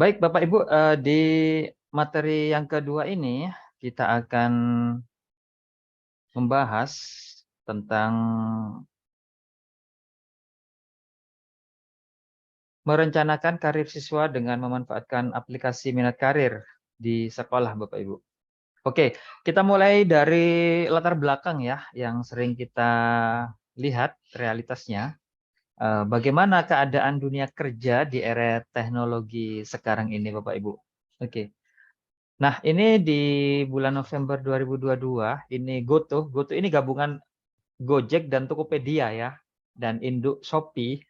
Baik, Bapak Ibu, di materi yang kedua ini kita akan membahas tentang merencanakan karir siswa dengan memanfaatkan aplikasi minat karir di sekolah, Bapak Ibu. Oke, kita mulai dari latar belakang ya, yang sering kita lihat realitasnya. Bagaimana keadaan dunia kerja di era teknologi sekarang ini, Bapak Ibu? Oke. Nah, ini di bulan November 2022, ini GoTo ini gabungan Gojek dan Tokopedia ya, dan induk Shopee,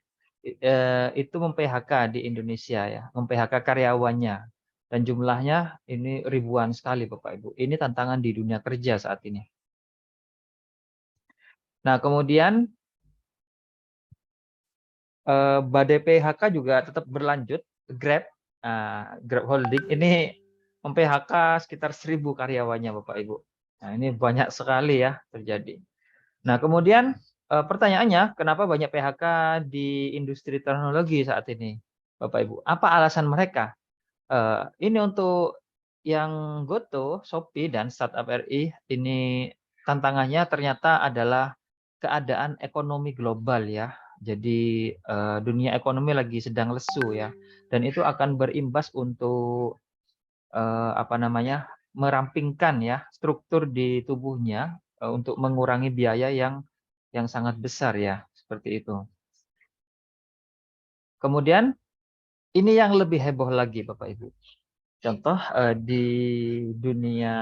itu mem-PHK di Indonesia ya, mem-PHK karyawannya. Dan jumlahnya ini ribuan sekali Bapak Ibu. Ini tantangan di dunia kerja saat ini. Nah, kemudian badai PHK juga tetap berlanjut. Grab, Grab Holding ini mem-PHK sekitar 1.000 karyawannya Bapak Ibu. Nah, ini banyak sekali ya terjadi. Nah, kemudian pertanyaannya, kenapa banyak PHK di industri teknologi saat ini, Bapak Ibu? Apa alasan mereka? Ini untuk yang GoTo, Shopee, dan Startup RI, ini tantangannya ternyata adalah keadaan ekonomi global ya. Jadi dunia ekonomi lagi sedang lesu ya, dan itu akan berimbas untuk apa namanya, merampingkan ya struktur di tubuhnya untuk mengurangi biaya yang sangat besar ya, seperti itu. Kemudian ini yang lebih heboh lagi Bapak Ibu. Contoh di dunia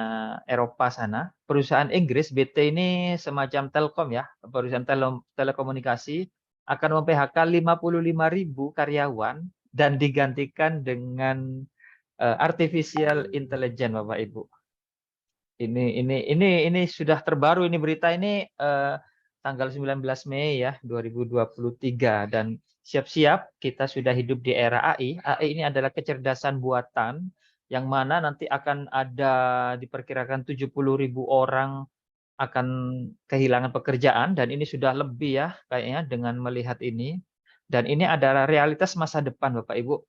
Eropa sana, perusahaan Inggris BT ini semacam Telkom ya, perusahaan telekomunikasi akan mem-PHK 55.000 karyawan dan digantikan dengan artificial intelligence Bapak Ibu. Ini sudah terbaru ini berita ini tanggal 19 Mei ya 2023 dan siap-siap kita sudah hidup di era AI. AI ini adalah kecerdasan buatan yang mana nanti akan ada diperkirakan 70.000 orang akan kehilangan pekerjaan dan ini sudah lebih ya kayaknya dengan melihat ini. Dan ini adalah realitas masa depan Bapak Ibu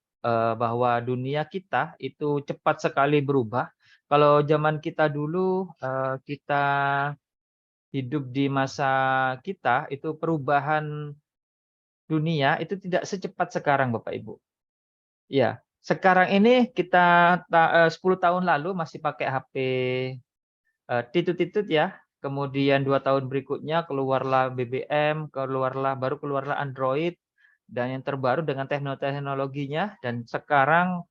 bahwa dunia kita itu cepat sekali berubah. Kalau zaman kita dulu kita hidup di masa kita itu perubahan dunia itu tidak secepat sekarang Bapak Ibu. Iya, sekarang ini kita 10 tahun lalu masih pakai HP titut-titut ya. Kemudian 2 tahun berikutnya keluarlah BBM, baru keluarlah Android, dan yang terbaru dengan teknologinya, dan sekarang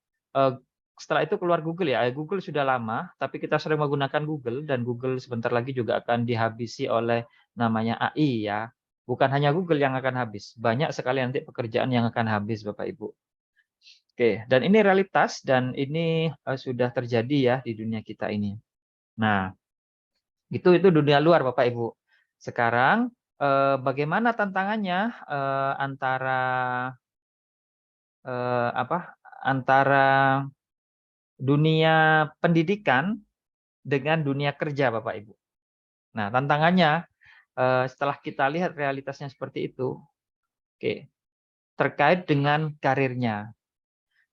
setelah itu keluar Google ya. Google sudah lama, tapi kita sering menggunakan Google, dan Google sebentar lagi juga akan dihabisi oleh namanya AI ya. Bukan hanya Google yang akan habis, banyak sekali nanti pekerjaan yang akan habis Bapak Ibu. Oke, dan ini realitas dan ini sudah terjadi ya di dunia kita ini. Nah, itu dunia luar Bapak Ibu. Sekarang bagaimana tantangannya antara apa? Antara dunia pendidikan dengan dunia kerja Bapak Ibu. Nah, tantangannya setelah kita lihat realitasnya seperti itu, oke, terkait dengan karirnya.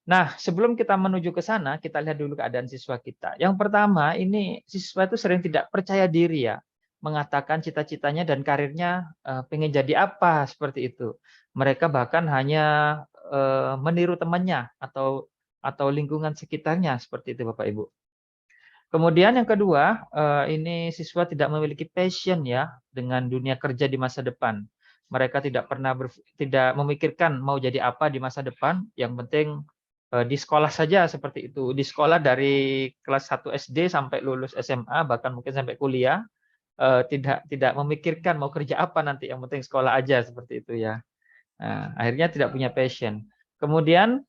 Nah, sebelum kita menuju ke sana, kita lihat dulu keadaan siswa kita. Yang pertama, ini siswa itu sering tidak percaya diri ya, mengatakan cita-citanya dan karirnya pengen jadi apa, seperti itu. Mereka bahkan hanya meniru temannya atau lingkungan sekitarnya, seperti itu Bapak Ibu. Kemudian yang kedua, ini siswa tidak memiliki passion ya dengan dunia kerja di masa depan. Mereka tidak pernah tidak memikirkan mau jadi apa di masa depan, yang penting di sekolah saja seperti itu. Di sekolah dari kelas 1 SD sampai lulus SMA, bahkan mungkin sampai kuliah, tidak memikirkan mau kerja apa nanti, yang penting sekolah aja, seperti itu ya. Nah, akhirnya tidak punya passion. Kemudian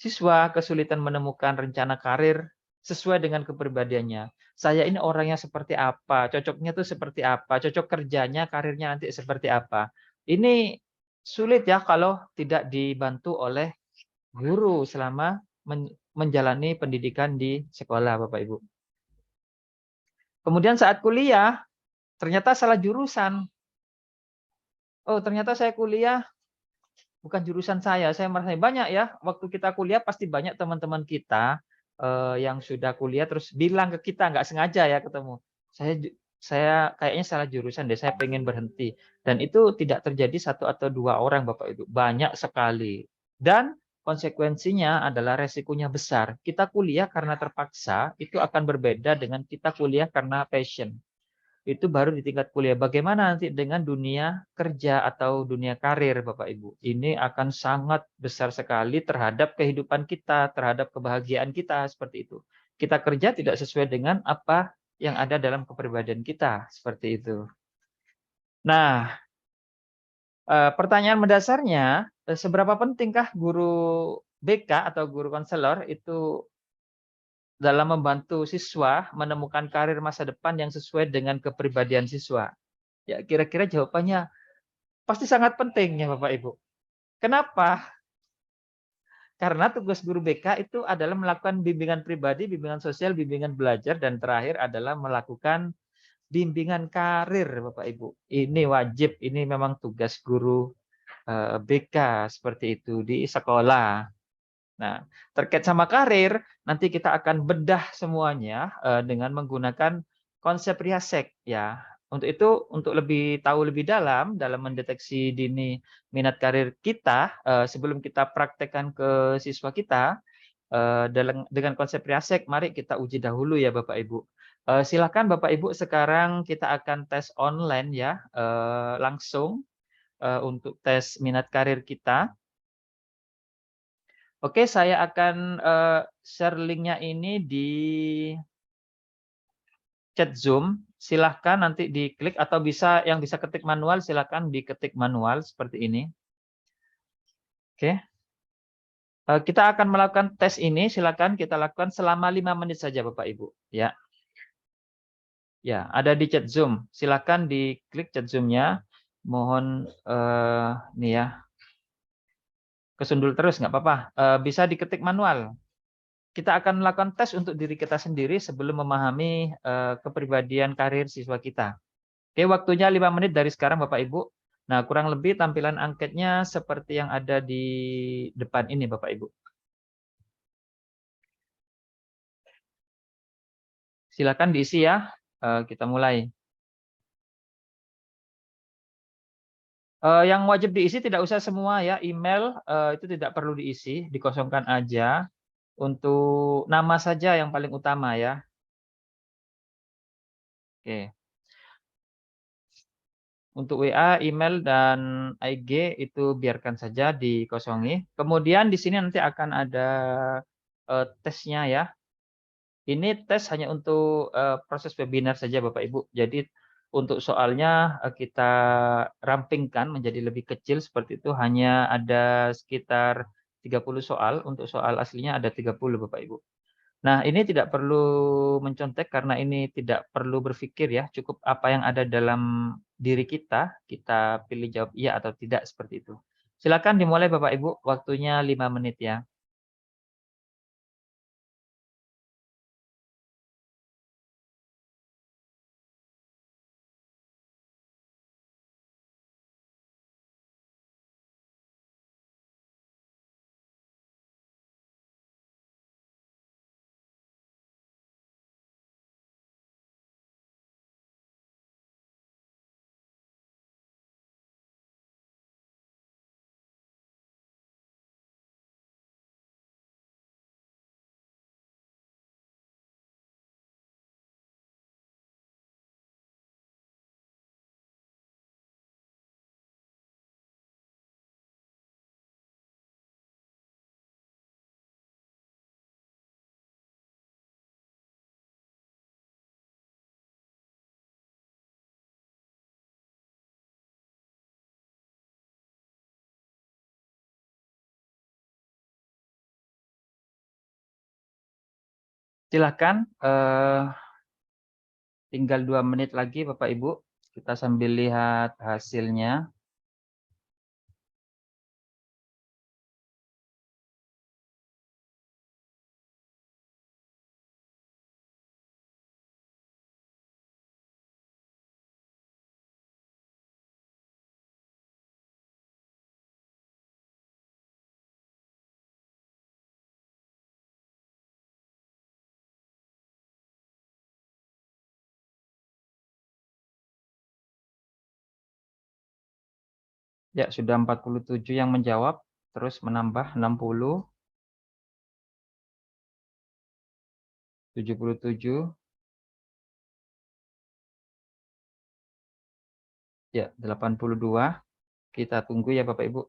siswa kesulitan menemukan rencana karir sesuai dengan kepribadiannya. Saya ini orangnya seperti apa, cocoknya tuh seperti apa, cocok kerjanya, karirnya nanti seperti apa. Ini sulit ya kalau tidak dibantu oleh guru selama menjalani pendidikan di sekolah, Bapak Ibu. Kemudian saat kuliah, ternyata salah jurusan. Oh, ternyata saya kuliah bukan jurusan saya merasa banyak ya, waktu kita kuliah pasti banyak teman-teman kita, yang sudah kuliah terus bilang ke kita nggak sengaja ya ketemu, "Saya kayaknya salah jurusan deh, saya pengen berhenti." Dan itu tidak terjadi satu atau 2 orang Bapak Ibu, banyak sekali. Dan konsekuensinya adalah resikonya besar. Kita kuliah karena terpaksa, itu akan berbeda dengan kita kuliah karena passion. Itu baru di tingkat kuliah. Bagaimana nanti dengan dunia kerja atau dunia karir Bapak Ibu? Ini akan sangat besar sekali terhadap kehidupan kita, terhadap kebahagiaan kita, seperti itu. Kita kerja tidak sesuai dengan apa yang ada dalam kepribadian kita, seperti itu. Nah, pertanyaan mendasarnya, seberapa pentingkah guru BK atau guru konselor itu dalam membantu siswa menemukan karir masa depan yang sesuai dengan kepribadian siswa? Ya, kira-kira jawabannya pasti sangat penting ya Bapak Ibu. Kenapa? Karena tugas guru BK itu adalah melakukan bimbingan pribadi, bimbingan sosial, bimbingan belajar, dan terakhir adalah melakukan bimbingan karir Bapak Ibu. Ini wajib, ini memang tugas guru BK seperti itu di sekolah. Nah, terkait sama karir, nanti kita akan bedah semuanya dengan menggunakan konsep Riasek ya. Untuk itu, untuk lebih tahu lebih dalam mendeteksi dini minat karir kita, sebelum kita praktekkan ke siswa kita, dengan konsep Riasek, mari kita uji dahulu ya Bapak Ibu. Silakan Bapak Ibu, sekarang kita akan tes online ya, langsung untuk tes minat karir kita. Oke, saya akan, share link-nya ini di chat Zoom. Silahkan nanti diklik atau yang bisa ketik manual, silahkan diketik manual seperti ini. Oke, kita akan melakukan tes ini, silakan kita lakukan selama 5 menit saja Bapak Ibu, ya. Ya, ada di chat Zoom. Silakan diklik chat Zoom-nya. Mohon, nih ya, kesundul terus nggak apa-apa, bisa diketik manual. Kita akan melakukan tes untuk diri kita sendiri sebelum memahami, kepribadian karir siswa kita. Oke, waktunya 5 menit dari sekarang Bapak Ibu. Nah, kurang lebih tampilan angketnya seperti yang ada di depan ini Bapak Ibu. Silakan diisi ya, kita mulai. Yang wajib diisi tidak usah semua ya, email, itu tidak perlu diisi, dikosongkan aja. Untuk nama saja yang paling utama ya. Oke. Untuk WA, email, dan IG itu biarkan saja dikosongi. Kemudian di sini nanti akan ada tesnya ya. Ini tes hanya untuk proses webinar saja Bapak Ibu. Jadi untuk soalnya kita rampingkan menjadi lebih kecil seperti itu. Hanya ada sekitar 30 soal. Untuk soal aslinya ada 30 Bapak Ibu. Nah, ini tidak perlu mencontek karena ini tidak perlu berpikir ya, cukup apa yang ada dalam diri kita pilih jawab iya atau tidak seperti itu. Silakan dimulai Bapak Ibu, waktunya 5 menit ya. Silahkan, tinggal 2 menit lagi Bapak Ibu, kita sambil lihat hasilnya. Ya, sudah 47 yang menjawab, terus menambah 60, 77, ya 82. Kita tunggu ya Bapak Ibu.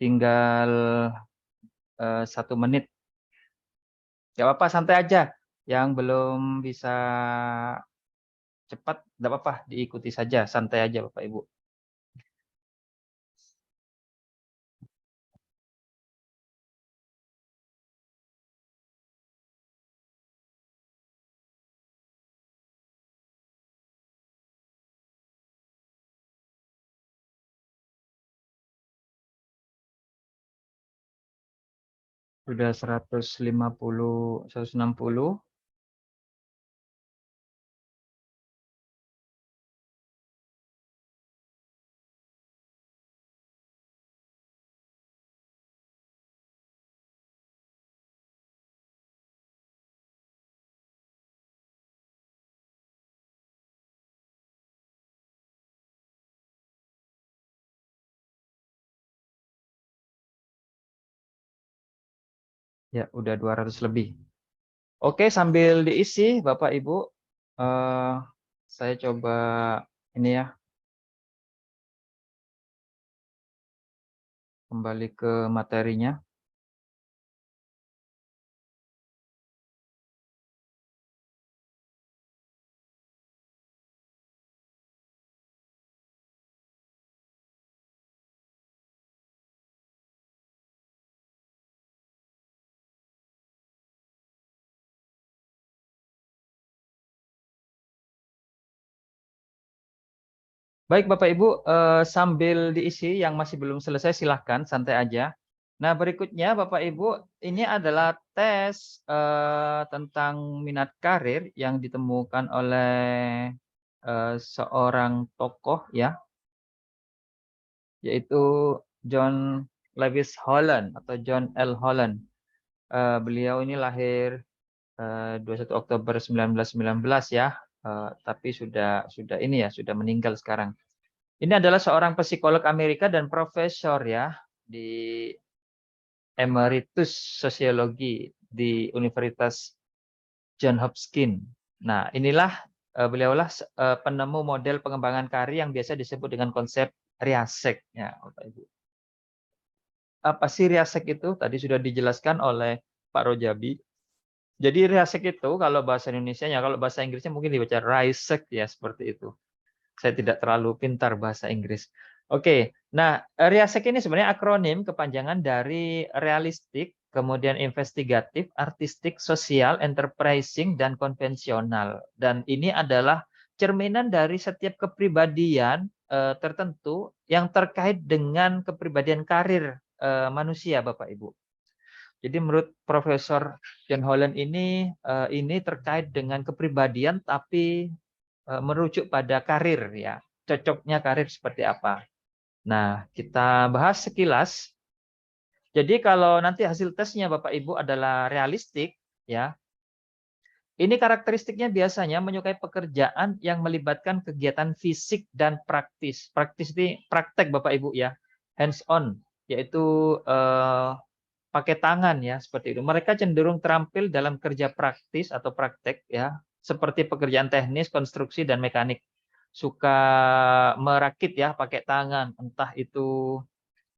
Tinggal 1 menit. Gak apa-apa, santai aja. Yang belum bisa cepat, gak apa-apa, diikuti saja, santai aja Bapak Ibu. Sudah 150, 160. Ya, udah 200 lebih. Oke, sambil diisi Bapak Ibu, eh, saya coba ini ya, kembali ke materinya. Baik Bapak Ibu, sambil diisi yang masih belum selesai silahkan santai aja. Nah berikutnya Bapak Ibu, ini adalah tes tentang minat karir yang ditemukan oleh seorang tokoh ya, yaitu John Lewis Holland atau John L. Holland. Beliau ini lahir 21 Oktober 1919 ya, tapi sudah ini ya, sudah meninggal sekarang. Ini adalah seorang psikolog Amerika dan profesor ya di emeritus sosiologi di Universitas John Hopkins. Nah, inilah beliaulah penemu model pengembangan karir yang biasa disebut dengan konsep riasek ya, Bapak Ibu. Apa sih riasek itu? Tadi sudah dijelaskan oleh Pak Rojabi. Jadi riasek itu kalau bahasa Indonesianya, kalau bahasa Inggrisnya mungkin dibaca raisek ya, seperti itu. Saya tidak terlalu pintar bahasa Inggris. Oke, nah RIASEC ini sebenarnya akronim kepanjangan dari realistik, kemudian investigatif, artistik, sosial, enterprising, dan konvensional. Dan ini adalah cerminan dari setiap kepribadian tertentu yang terkait dengan kepribadian karir manusia, Bapak Ibu. Jadi menurut Profesor John Holland ini terkait dengan kepribadian tapi merujuk pada karir ya, cocoknya karir seperti apa. Nah, kita bahas sekilas. Jadi kalau nanti hasil tesnya Bapak Ibu adalah realistik ya. Ini karakteristiknya biasanya menyukai pekerjaan yang melibatkan kegiatan fisik dan praktis. Praktis ini praktek Bapak Ibu ya, hands on, yaitu pakai tangan ya, seperti itu. Mereka cenderung terampil dalam kerja praktis atau praktek ya, seperti pekerjaan teknis, konstruksi dan mekanik. Suka merakit ya pakai tangan, entah itu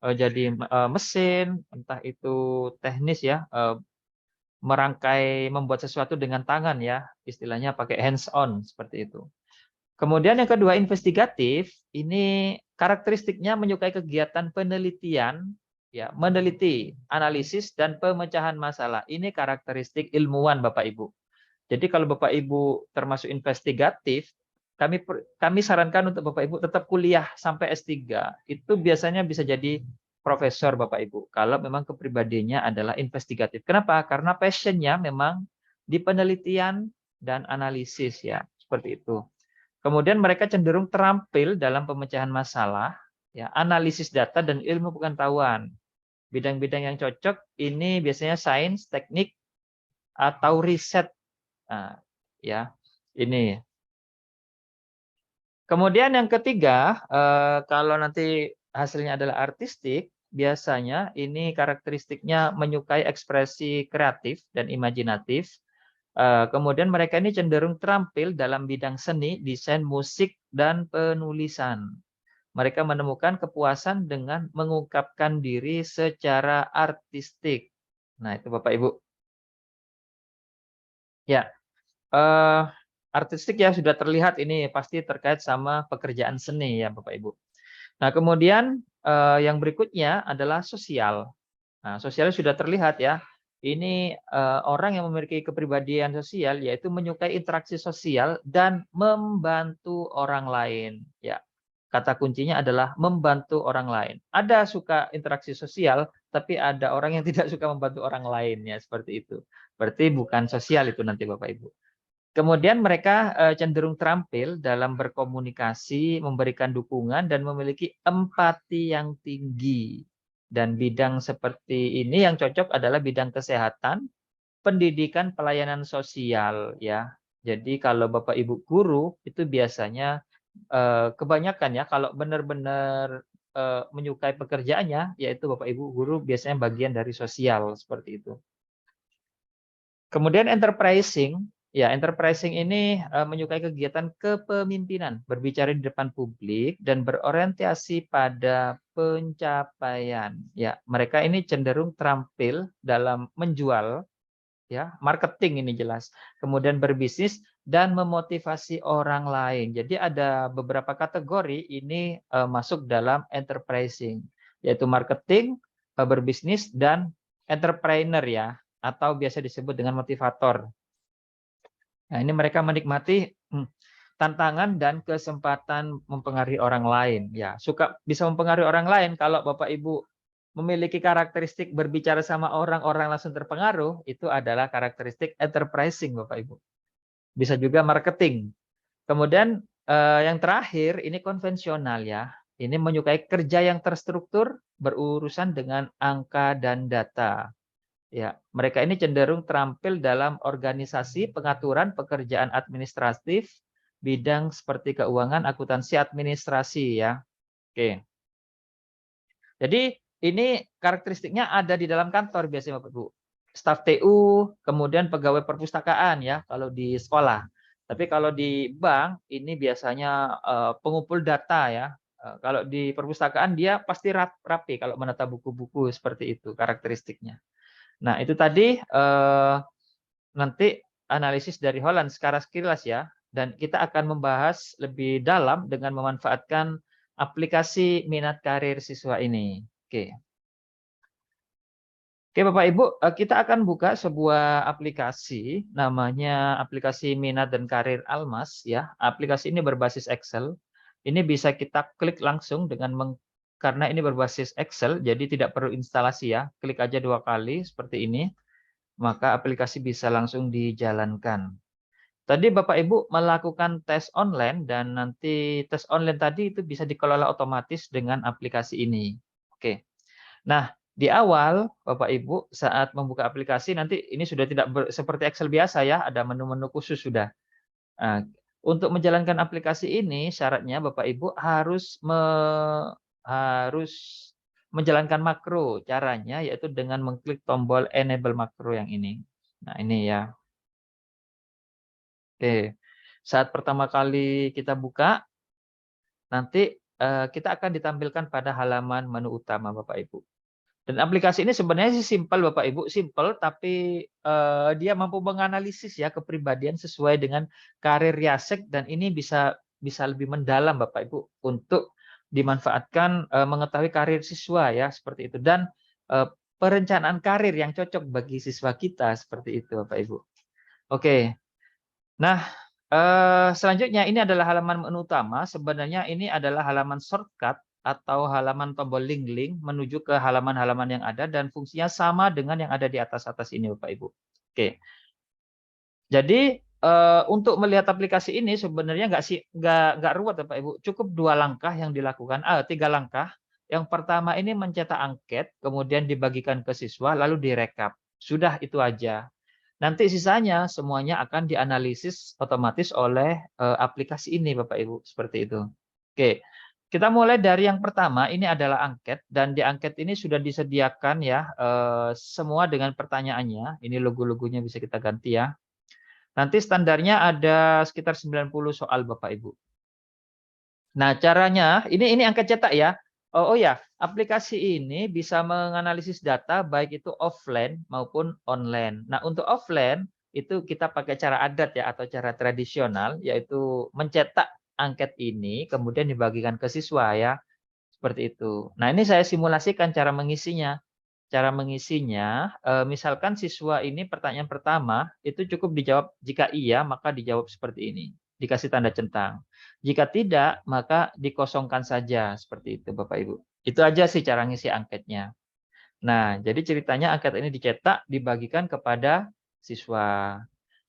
jadi mesin, entah itu teknis ya, merangkai membuat sesuatu dengan tangan ya, istilahnya pakai hands on seperti itu. Kemudian yang kedua investigatif, ini karakteristiknya menyukai kegiatan penelitian, ya, meneliti, analisis dan pemecahan masalah. Ini karakteristik ilmuwan Bapak Ibu. Jadi kalau Bapak Ibu termasuk investigatif, kami sarankan untuk Bapak Ibu tetap kuliah sampai S3. Itu biasanya bisa jadi profesor Bapak Ibu kalau memang kepribadiannya adalah investigatif. Kenapa? Karena passionnya memang di penelitian dan analisis ya, seperti itu. Kemudian mereka cenderung terampil dalam pemecahan masalah, ya, analisis data dan ilmu pengetahuan. Bidang-bidang yang cocok ini biasanya sains, teknik, atau riset. Nah, ya, ini. Kemudian yang ketiga, kalau nanti hasilnya adalah artistik, biasanya ini karakteristiknya menyukai ekspresi kreatif dan imajinatif. Kemudian mereka ini cenderung terampil dalam bidang seni, desain, musik, dan penulisan. Mereka menemukan kepuasan dengan mengungkapkan diri secara artistik. Nah, itu Bapak Ibu. Ya, eh, artistik ya sudah terlihat ini pasti terkait sama pekerjaan seni ya Bapak Ibu. Nah, kemudian yang berikutnya adalah sosial. Nah, sosialnya sudah terlihat ya. Ini orang yang memiliki kepribadian sosial yaitu menyukai interaksi sosial dan membantu orang lain. Ya, kata kuncinya adalah membantu orang lain. Ada suka interaksi sosial, tapi ada orang yang tidak suka membantu orang lain ya seperti itu. Berarti bukan sosial itu nanti Bapak Ibu. Kemudian mereka cenderung terampil dalam berkomunikasi, memberikan dukungan, dan memiliki empati yang tinggi. Dan bidang seperti ini yang cocok adalah bidang kesehatan, pendidikan, pelayanan sosial, ya. Jadi kalau Bapak Ibu guru itu biasanya kebanyakan ya kalau benar-benar menyukai pekerjaannya, yaitu Bapak Ibu guru biasanya bagian dari sosial seperti itu. Kemudian enterprising, ya enterprising ini menyukai kegiatan kepemimpinan, berbicara di depan publik dan berorientasi pada pencapaian. Ya, mereka ini cenderung terampil dalam menjual, ya, marketing ini jelas. Kemudian berbisnis dan memotivasi orang lain. Jadi ada beberapa kategori ini masuk dalam enterprising, yaitu marketing, berbisnis dan entrepreneur ya, atau biasa disebut dengan motivator. Nah, ini mereka menikmati tantangan dan kesempatan mempengaruhi orang lain. Ya, suka bisa mempengaruhi orang lain kalau Bapak Ibu memiliki karakteristik berbicara sama orang, orang langsung terpengaruh, itu adalah karakteristik enterprising Bapak Ibu. Bisa juga marketing. Kemudian yang terakhir ini konvensional ya. Ini menyukai kerja yang terstruktur, berurusan dengan angka dan data. Ya, mereka ini cenderung terampil dalam organisasi, pengaturan, pekerjaan administratif, bidang seperti keuangan, akuntansi, administrasi ya. Oke. Jadi ini karakteristiknya ada di dalam kantor biasanya Bapak Ibu. Staf TU, kemudian pegawai perpustakaan ya kalau di sekolah. Tapi kalau di bank ini biasanya pengumpul data ya. Kalau di perpustakaan dia pasti rapi kalau menata buku-buku seperti itu karakteristiknya. Nah, itu tadi nanti analisis dari Holland secara sekilas ya, dan kita akan membahas lebih dalam dengan memanfaatkan aplikasi minat karir siswa ini. Oke. Oke, Bapak Ibu, kita akan buka sebuah aplikasi namanya aplikasi minat dan karir Almas ya. Aplikasi ini berbasis Excel. Ini bisa kita klik langsung karena ini berbasis Excel, jadi tidak perlu instalasi ya. Klik aja 2 kali seperti ini. Maka aplikasi bisa langsung dijalankan. Tadi Bapak Ibu melakukan tes online dan nanti tes online tadi itu bisa dikelola otomatis dengan aplikasi ini. Oke. Nah, di awal Bapak Ibu saat membuka aplikasi nanti ini sudah tidak seperti Excel biasa ya, ada menu-menu khusus sudah. Nah, untuk menjalankan aplikasi ini syaratnya Bapak Ibu harus menjalankan makro. Caranya yaitu dengan mengklik tombol enable makro yang ini. Nah, ini ya. Oke. Saat pertama kali kita buka, nanti kita akan ditampilkan pada halaman menu utama Bapak Ibu. Dan aplikasi ini sebenarnya sih simpel Bapak Ibu, simpel tapi dia mampu menganalisis ya kepribadian sesuai dengan karir Jacek dan ini bisa lebih mendalam Bapak Ibu untuk dimanfaatkan mengetahui karir siswa ya seperti itu dan perencanaan karir yang cocok bagi siswa kita seperti itu Bapak Ibu. Oke. Nah, selanjutnya ini adalah halaman menu utama. Sebenarnya ini adalah halaman shortcut atau halaman tombol link-link menuju ke halaman-halaman yang ada dan fungsinya sama dengan yang ada di atas-atas ini Bapak Ibu. Oke. Jadi untuk melihat aplikasi ini sebenarnya nggak ruwet Bapak Ibu. Cukup 2 langkah yang dilakukan, 3 langkah. Yang pertama ini mencetak angket, kemudian dibagikan ke siswa, lalu direkap. Sudah itu aja. Nanti sisanya semuanya akan dianalisis otomatis oleh aplikasi ini, Bapak Ibu, seperti itu. Oke, kita mulai dari yang pertama. Ini adalah angket, dan di angket ini sudah disediakan ya semua dengan pertanyaannya. Ini logo-logonya bisa kita ganti ya. Nanti standarnya ada sekitar 90 soal, Bapak Ibu. Nah, caranya ini angket cetak ya. Oh ya, aplikasi ini bisa menganalisis data baik itu offline maupun online. Nah, untuk offline itu kita pakai cara adat ya atau cara tradisional, yaitu mencetak angket ini kemudian dibagikan ke siswa ya, seperti itu. Nah, ini saya simulasikan cara mengisinya. Cara mengisinya, misalkan siswa ini pertanyaan pertama itu cukup dijawab, jika iya maka dijawab seperti ini, dikasih tanda centang. Jika tidak, maka dikosongkan saja, seperti itu Bapak Ibu. Itu aja sih cara ngisi angketnya. Nah, jadi ceritanya angket ini dicetak, dibagikan kepada siswa.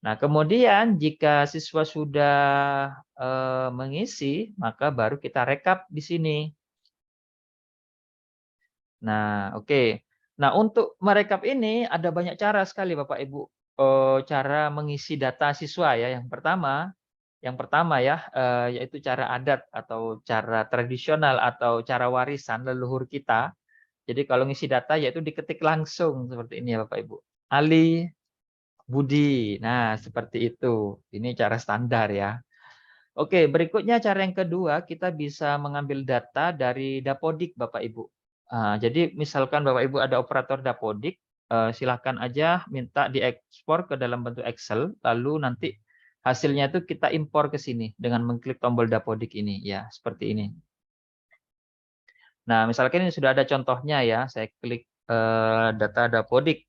Nah, kemudian jika siswa sudah mengisi, maka baru kita rekap di sini. Nah, oke. Nah, untuk merekap ini ada banyak cara sekali Bapak Ibu, cara mengisi data siswa ya. Yang pertama ya, yaitu cara adat atau cara tradisional atau cara warisan leluhur kita. Jadi kalau ngisi data yaitu diketik langsung seperti ini ya Bapak Ibu. Ali, Budi. Nah, seperti itu. Ini cara standar ya. Oke, berikutnya cara yang kedua, kita bisa mengambil data dari Dapodik, Bapak Ibu. Jadi misalkan Bapak Ibu ada operator Dapodik, silahkan aja minta diekspor ke dalam bentuk Excel, lalu nanti hasilnya itu kita impor ke sini dengan mengklik tombol Dapodik ini, ya seperti ini. Nah, misalkan ini sudah ada contohnya ya, saya klik data Dapodik.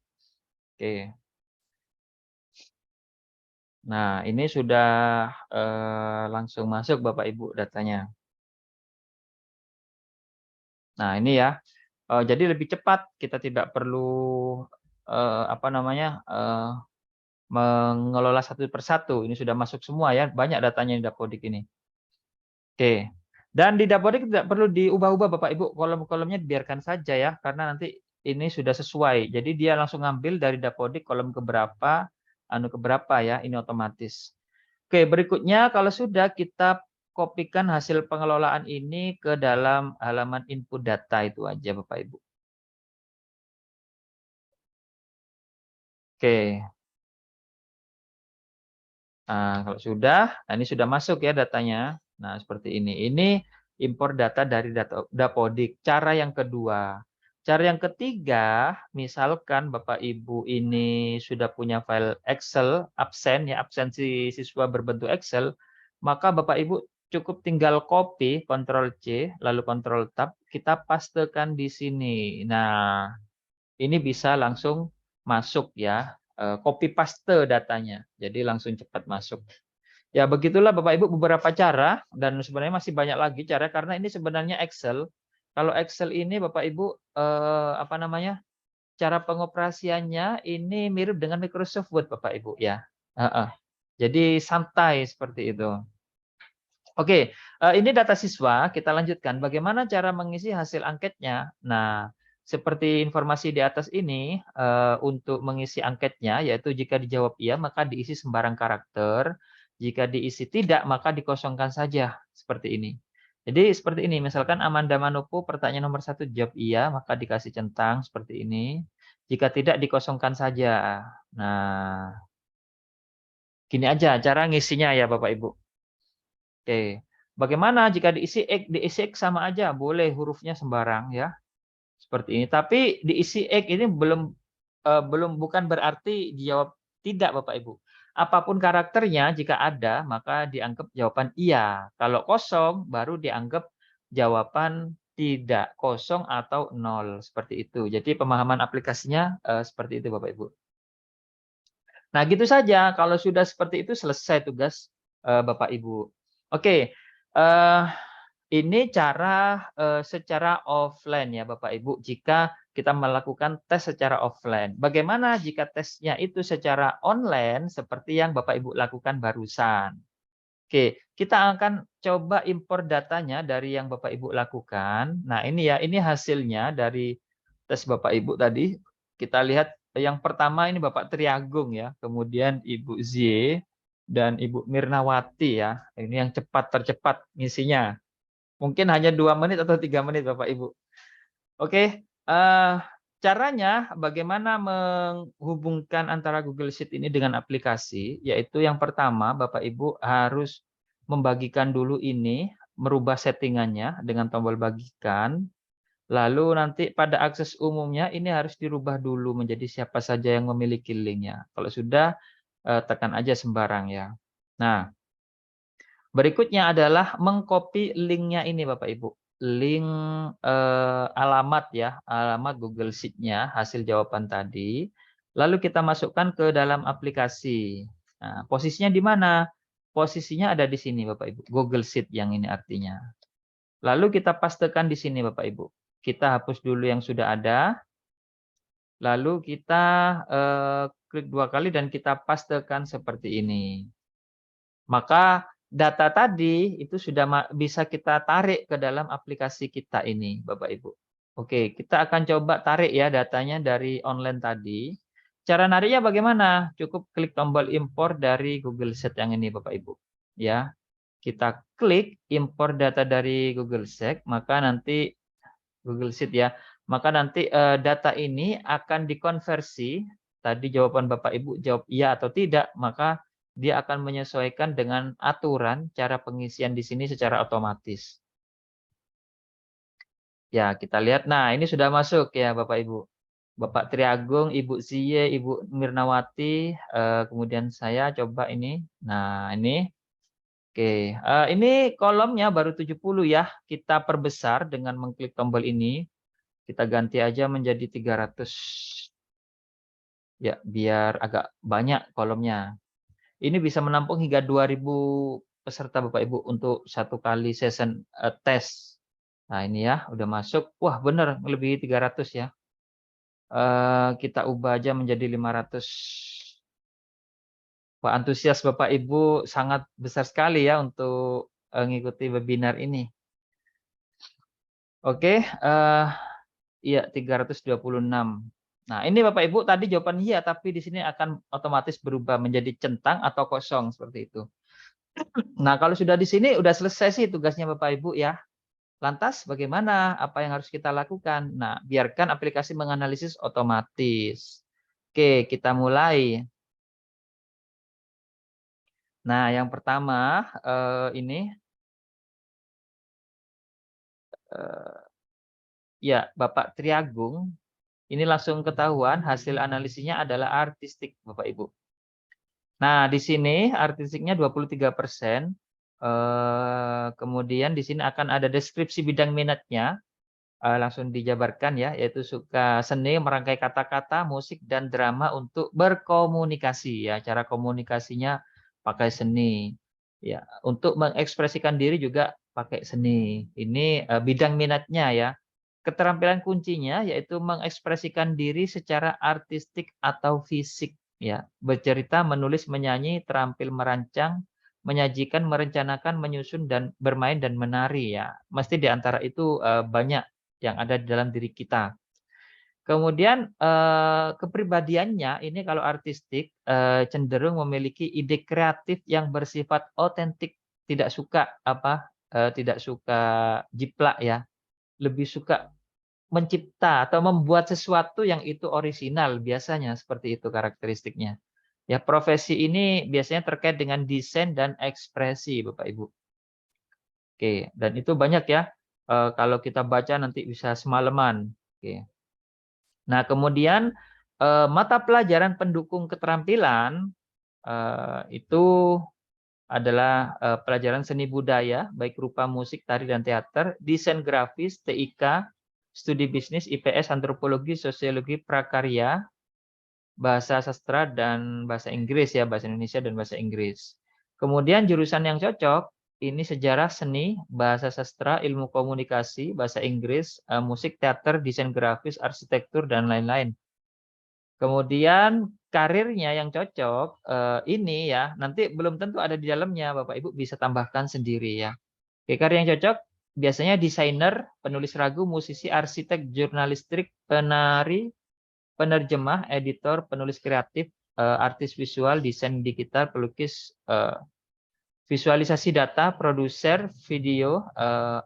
Oke. Nah, ini sudah langsung masuk Bapak Ibu datanya. Nah, ini ya. Jadi lebih cepat, kita tidak perlu apa namanya, mengelola satu persatu. Ini sudah masuk semua ya, banyak datanya di Dapodik ini. Oke. Dan di Dapodik tidak perlu diubah-ubah Bapak Ibu, kolom-kolomnya dibiarkan saja ya, karena nanti ini sudah sesuai. Jadi dia langsung ngambil dari Dapodik kolom keberapa, keberapa ya, ini otomatis. Oke, berikutnya kalau sudah kita kopikan hasil pengelolaan ini ke dalam halaman input data itu aja Bapak Ibu. Oke. Nah, kalau sudah, nah ini sudah masuk ya datanya. Nah, seperti ini. Ini impor data dari Dapodik. Cara yang kedua. Cara yang ketiga, misalkan Bapak Ibu ini sudah punya file Excel, absen ya, absensi siswa berbentuk Excel, maka Bapak Ibu cukup tinggal copy, Ctrl C, lalu Ctrl Tab, kita pastekan di sini. Nah, ini bisa langsung masuk ya, copy paste datanya. Jadi langsung cepat masuk. Ya begitulah Bapak Ibu beberapa cara, dan sebenarnya masih banyak lagi cara, karena ini sebenarnya Excel. Kalau Excel ini Bapak Ibu apa namanya? Cara pengoperasiannya ini mirip dengan Microsoft Word Bapak Ibu ya. Heeh. Jadi santai seperti itu. Oke, ini data siswa, kita lanjutkan. Bagaimana cara mengisi hasil angketnya? Nah, seperti informasi di atas ini, untuk mengisi angketnya, yaitu jika dijawab iya, maka diisi sembarang karakter. Jika diisi tidak, maka dikosongkan saja. Seperti ini. Jadi seperti ini, misalkan Amanda Manopo, pertanyaan nomor 1 jawab iya, maka dikasih centang seperti ini. Jika tidak, dikosongkan saja. Nah, gini aja cara ngisinya ya Bapak Ibu. Oke. Bagaimana jika diisi X? Diisi X sama aja, boleh hurufnya sembarang ya. Seperti ini. Tapi diisi X ini belum bukan berarti dijawab tidak Bapak Ibu. Apapun karakternya jika ada maka dianggap jawaban iya. Kalau kosong baru dianggap jawaban tidak, kosong atau nol seperti itu. Jadi pemahaman aplikasinya seperti itu Bapak Ibu. Nah, gitu saja. Kalau sudah seperti itu selesai tugas Bapak Ibu. Oke, ini cara secara offline ya Bapak Ibu, jika kita melakukan tes secara offline. Bagaimana jika tesnya itu secara online seperti yang Bapak Ibu lakukan barusan? Oke, kita akan coba impor datanya dari yang Bapak Ibu lakukan. Nah, ini ya, ini hasilnya dari tes Bapak Ibu tadi. Kita lihat Yang pertama ini Bapak Triagung ya, kemudian Ibu Zie dan Ibu Mirnawati ya. Ini yang tercepat ngisinya. Mungkin hanya 2 menit atau 3 menit Bapak Ibu. Oke, caranya bagaimana menghubungkan antara Google Sheet ini dengan aplikasi, yaitu yang pertama Bapak Ibu harus membagikan dulu ini, merubah settingannya dengan tombol bagikan, lalu nanti pada akses umumnya ini harus dirubah dulu menjadi siapa saja yang memiliki linknya. Kalau sudah, tekan aja sembarang ya. Nah, berikutnya adalah mengcopy linknya ini Bapak Ibu. Link, alamat ya, alamat Google Sheet-nya, hasil jawaban tadi, lalu kita masukkan ke dalam aplikasi. Nah, posisinya di mana? Posisinya ada di sini Bapak Ibu, Google Sheet yang ini artinya. Lalu kita pastekan di sini Bapak Ibu. Kita hapus dulu yang sudah ada, lalu kita, klik 2 kali dan kita pastekan seperti ini. Maka data tadi itu sudah bisa kita tarik ke dalam aplikasi kita ini, Bapak Ibu. Oke, kita akan coba tarik ya datanya dari online tadi. Cara nariknya bagaimana? Cukup klik tombol impor dari Google Sheet yang ini, Bapak Ibu. Ya, kita klik impor data dari Google Sheet, maka nanti Google Sheet ya. Maka nanti data ini akan dikonversi. Tadi jawaban Bapak Ibu jawab iya atau tidak, maka dia akan menyesuaikan dengan aturan cara pengisian di sini secara otomatis. Ya, kita lihat. Nah, ini sudah masuk ya Bapak Ibu. Bapak Triagung, Ibu Zie, Ibu Mirnawati, kemudian saya coba ini. Nah, ini. Oke, ini kolomnya baru 70 ya. Kita perbesar dengan mengklik tombol ini. Kita ganti aja menjadi 300. Ya, biar agak banyak kolomnya. Ini bisa menampung hingga 2000 peserta Bapak Ibu untuk satu kali session tes. Nah, ini ya, udah masuk. Wah, bener melebihi 300 ya. Kita ubah aja menjadi 500. Wah, antusias Bapak Ibu sangat besar sekali ya untuk mengikuti webinar ini. Oke, iya 326. Nah, ini Bapak Ibu tadi jawaban iya, tapi di sini akan otomatis berubah menjadi centang atau kosong seperti itu. Nah, kalau sudah di sini udah selesai sih tugasnya Bapak Ibu ya. Lantas bagaimana? Apa yang harus kita lakukan? Nah, biarkan aplikasi menganalisis otomatis. Oke, kita mulai. Nah, yang pertama ini ya Bapak Triagung, ini langsung ketahuan hasil analisisnya adalah artistik Bapak Ibu. Nah, di sini artistiknya 23%. Kemudian di sini akan ada deskripsi bidang minatnya, langsung dijabarkan ya, yaitu suka seni, merangkai kata-kata, musik, dan drama untuk berkomunikasi ya. Cara komunikasinya pakai seni. Ya, untuk mengekspresikan diri juga pakai seni. Ini bidang minatnya ya. Keterampilan kuncinya yaitu mengekspresikan diri secara artistik atau fisik. Ya, bercerita, menulis, menyanyi, terampil merancang, menyajikan, merencanakan, menyusun, dan bermain dan menari ya. Mesti di antara itu banyak yang ada di dalam diri kita. Kemudian kepribadiannya ini kalau artistik cenderung memiliki ide kreatif yang bersifat otentik, tidak suka tidak suka jiplak ya, lebih suka mencipta atau membuat sesuatu yang itu orisinal, biasanya seperti itu karakteristiknya. Ya, profesi ini biasanya terkait dengan desain dan ekspresi, Bapak Ibu. Oke, dan itu banyak ya. Kalau kita baca nanti bisa semalaman. Oke. Nah, kemudian mata pelajaran pendukung keterampilan itu adalah pelajaran seni budaya, baik rupa musik, tari, dan teater, desain grafis, TIK, studi bisnis, IPS, antropologi, sosiologi, prakarya, bahasa sastra, dan bahasa Inggris ya, bahasa Indonesia dan bahasa Inggris. Kemudian jurusan yang cocok, ini sejarah, seni, bahasa sastra, ilmu komunikasi, bahasa Inggris, musik, teater, desain grafis, arsitektur, dan lain-lain. Kemudian karirnya yang cocok, ini ya, nanti belum tentu ada di dalamnya, Bapak Ibu bisa tambahkan sendiri ya. Oke, karir yang cocok biasanya desainer, penulis lagu, musisi, arsitek, jurnalistik, penari, penerjemah, editor, penulis kreatif, artis visual, desain digital, pelukis, visualisasi data, produser video,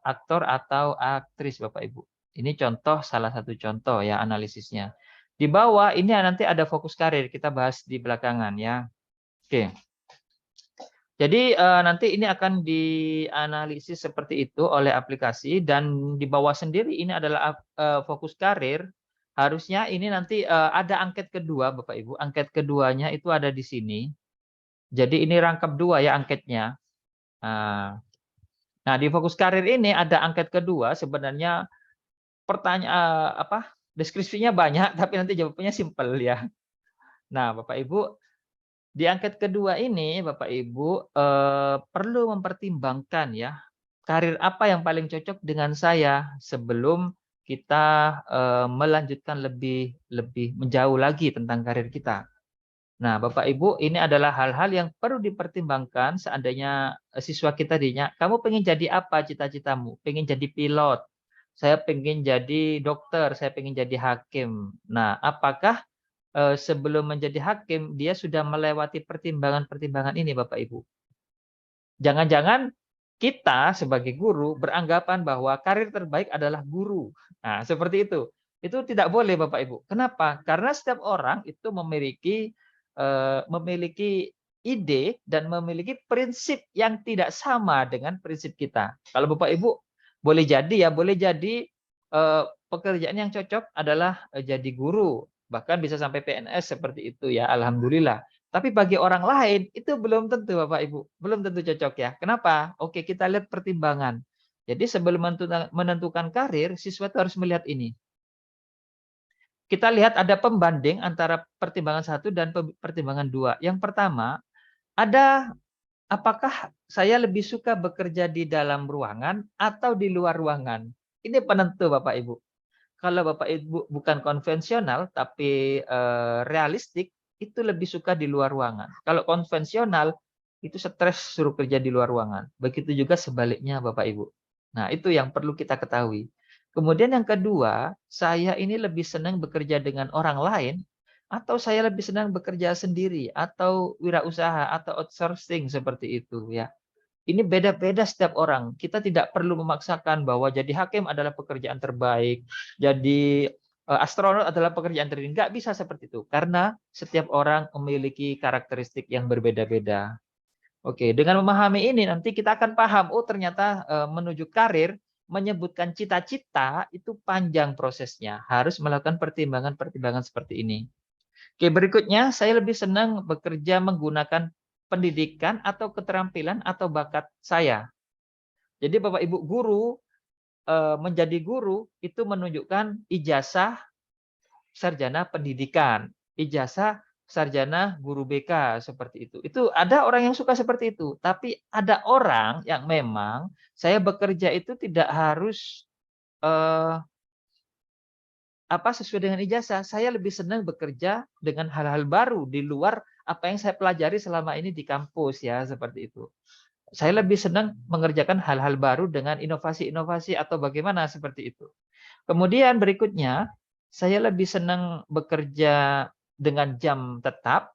aktor atau aktris, Bapak Ibu. Ini contoh, salah satu contoh ya analisisnya. Di bawah ini nanti ada fokus karir, kita bahas di belakangan ya. Oke. Jadi nanti ini akan dianalisis seperti itu oleh aplikasi, dan di bawah sendiri ini adalah fokus karir. Harusnya ini nanti ada angket kedua, Bapak Ibu. Angket keduanya itu ada di sini. Jadi ini rangkap dua ya angketnya. Nah, di fokus karir ini ada angket kedua. Sebenarnya pertanyaan deskripsinya banyak, tapi nanti jawabannya simpel ya. Nah, Bapak Ibu, di angket kedua ini, Bapak Ibu, perlu mempertimbangkan ya, karir apa yang paling cocok dengan saya sebelum kita melanjutkan lebih menjauh lagi tentang karir kita. Nah, Bapak Ibu, ini adalah hal-hal yang perlu dipertimbangkan seandainya siswa kita ditanya, kamu pengen jadi apa cita-citamu? Pengen jadi pilot, saya pengen jadi dokter, saya pengen jadi hakim. Nah, apakah sebelum menjadi hakim, dia sudah melewati pertimbangan-pertimbangan ini, Bapak Ibu. Jangan-jangan kita sebagai guru beranggapan bahwa karir terbaik adalah guru. Nah, seperti itu. Itu tidak boleh, Bapak Ibu. Kenapa? Karena setiap orang itu memiliki ide dan memiliki prinsip yang tidak sama dengan prinsip kita. Kalau Bapak Ibu boleh jadi pekerjaan yang cocok adalah jadi guru, bahkan bisa sampai PNS seperti itu ya, alhamdulillah. Tapi bagi orang lain itu belum tentu, Bapak Ibu, belum tentu cocok ya. Kenapa? Oke, kita lihat pertimbangan. Jadi sebelum menentukan karir, siswa itu harus melihat ini. Kita lihat ada pembanding antara pertimbangan 1 dan pertimbangan 2. Yang pertama, apakah saya lebih suka bekerja di dalam ruangan atau di luar ruangan? Ini penentu, Bapak Ibu. Kalau Bapak Ibu bukan konvensional tapi realistik, itu lebih suka di luar ruangan. Kalau konvensional itu stres suruh kerja di luar ruangan. Begitu juga sebaliknya, Bapak Ibu. Nah, itu yang perlu kita ketahui. Kemudian yang kedua, saya ini lebih senang bekerja dengan orang lain atau saya lebih senang bekerja sendiri atau wirausaha atau outsourcing seperti itu ya. Ini beda-beda setiap orang. Kita tidak perlu memaksakan bahwa jadi hakim adalah pekerjaan terbaik, jadi astronot adalah pekerjaan terbaik. Nggak bisa seperti itu, karena setiap orang memiliki karakteristik yang berbeda-beda. Oke, dengan memahami ini nanti kita akan paham, oh ternyata menuju karir, menyebutkan cita-cita itu panjang prosesnya, harus melakukan pertimbangan-pertimbangan seperti ini. Oke, berikutnya saya lebih senang bekerja menggunakan pendidikan atau keterampilan atau bakat saya. Jadi Bapak Ibu guru, menjadi guru itu menunjukkan ijazah sarjana pendidikan, ijazah sarjana guru BK seperti itu. Itu ada orang yang suka seperti itu, tapi ada orang yang memang saya bekerja itu tidak harus sesuai dengan ijazah. Saya lebih senang bekerja dengan hal-hal baru di luar apa yang saya pelajari selama ini di kampus ya, seperti itu. Saya lebih senang mengerjakan hal-hal baru dengan inovasi-inovasi atau bagaimana seperti itu. Kemudian berikutnya, saya lebih senang bekerja dengan jam tetap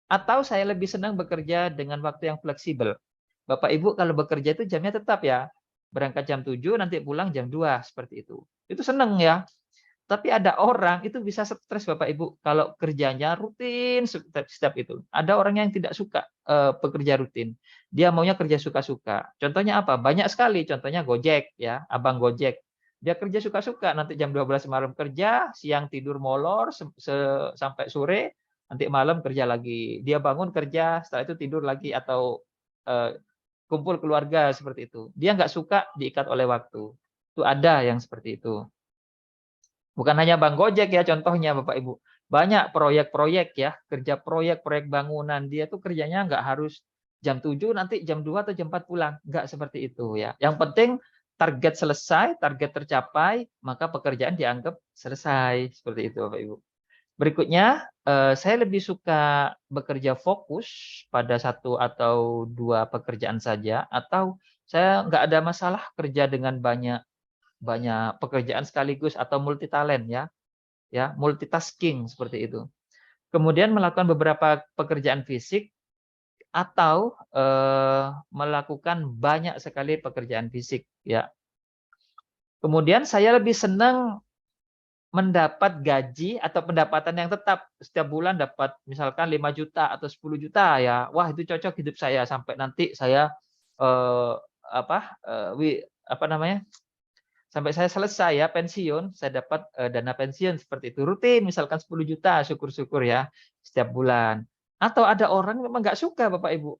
atau saya lebih senang bekerja dengan waktu yang fleksibel. Bapak Ibu kalau bekerja itu jamnya tetap ya. Berangkat jam 7 nanti pulang jam 2 seperti itu. Itu senang ya. Tapi ada orang itu bisa stres Bapak Ibu kalau kerjanya rutin setiap itu. Ada orang yang tidak suka pekerja rutin. Dia maunya kerja suka-suka. Contohnya apa? Banyak sekali. Contohnya Gojek ya, Abang Gojek. Dia kerja suka-suka, nanti jam 12 malam kerja, siang tidur molor sampai sore, nanti malam kerja lagi. Dia bangun kerja, setelah itu tidur lagi atau kumpul keluarga seperti itu. Dia nggak suka diikat oleh waktu. Itu ada yang seperti itu. Bukan hanya Bang Gojek ya contohnya Bapak Ibu. Banyak proyek-proyek ya, kerja proyek bangunan. Dia tuh kerjanya nggak harus jam 7 nanti jam 2 atau jam 4 pulang. Nggak seperti itu ya. Yang penting target selesai, target tercapai, maka pekerjaan dianggap selesai. Seperti itu Bapak Ibu. Berikutnya, saya lebih suka bekerja fokus pada 1 atau 2 pekerjaan saja, atau saya nggak ada masalah kerja dengan banyak pekerjaan sekaligus atau multi talent ya. ya, multitasking seperti itu. Kemudian melakukan beberapa pekerjaan fisik atau melakukan banyak sekali pekerjaan fisik, ya. Kemudian saya lebih senang mendapat gaji atau pendapatan yang tetap setiap bulan dapat misalkan 5 juta atau 10 juta ya. Wah, itu cocok hidup saya sampai nanti saya eh, apa apa namanya? Sampai saya selesai ya pensiun, saya dapat dana pensiun seperti itu. Rutin misalkan 10 juta, syukur-syukur ya setiap bulan. Atau ada orang memang nggak suka Bapak Ibu,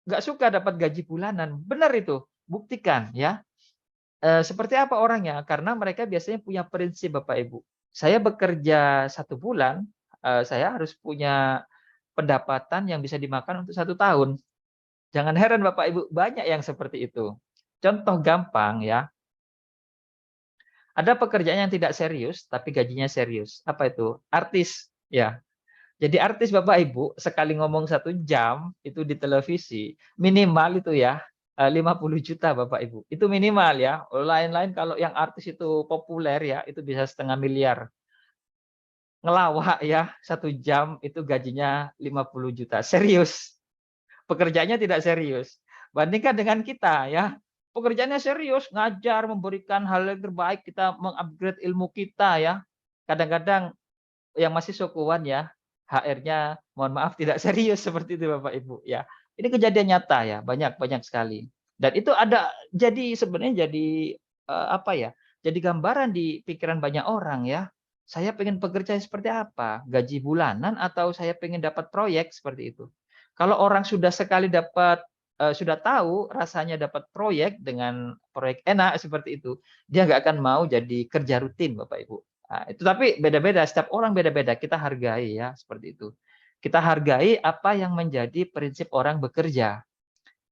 nggak suka dapat gaji bulanan. Benar itu, buktikan ya. Seperti apa orangnya? Karena mereka biasanya punya prinsip Bapak Ibu. Saya bekerja 1 bulan, saya harus punya pendapatan yang bisa dimakan untuk 1 tahun. Jangan heran Bapak Ibu, banyak yang seperti itu. Contoh gampang ya, ada pekerjaan yang tidak serius, tapi gajinya serius. Apa itu? Artis. Ya. Jadi artis Bapak Ibu, sekali ngomong 1 jam, itu di televisi, minimal itu ya, 50 juta Bapak Ibu. Itu minimal ya. Lain-lain kalau yang artis itu populer ya, itu bisa 500 000 000. Ngelawak ya, 1 jam itu gajinya 50 juta. Serius. Pekerjaannya tidak serius. Bandingkan dengan kita ya. Pekerjaannya serius, ngajar, memberikan hal yang terbaik, kita mengupgrade ilmu kita ya. Kadang-kadang yang masih syukuran ya, HR-nya mohon maaf tidak serius seperti itu Bapak Ibu ya. Ini kejadian nyata ya, banyak sekali. Dan itu ada jadi sebenarnya jadi apa ya? Jadi gambaran di pikiran banyak orang ya. Saya pengen bekerja seperti apa? Gaji bulanan atau saya pengen dapat proyek seperti itu. Kalau orang sudah sekali dapat sudah tahu rasanya dapat proyek dengan proyek enak seperti itu, dia nggak akan mau jadi kerja rutin Bapak Ibu. Nah, itu tapi beda-beda, setiap orang beda-beda, kita hargai ya, seperti itu. Kita hargai apa yang menjadi prinsip orang bekerja.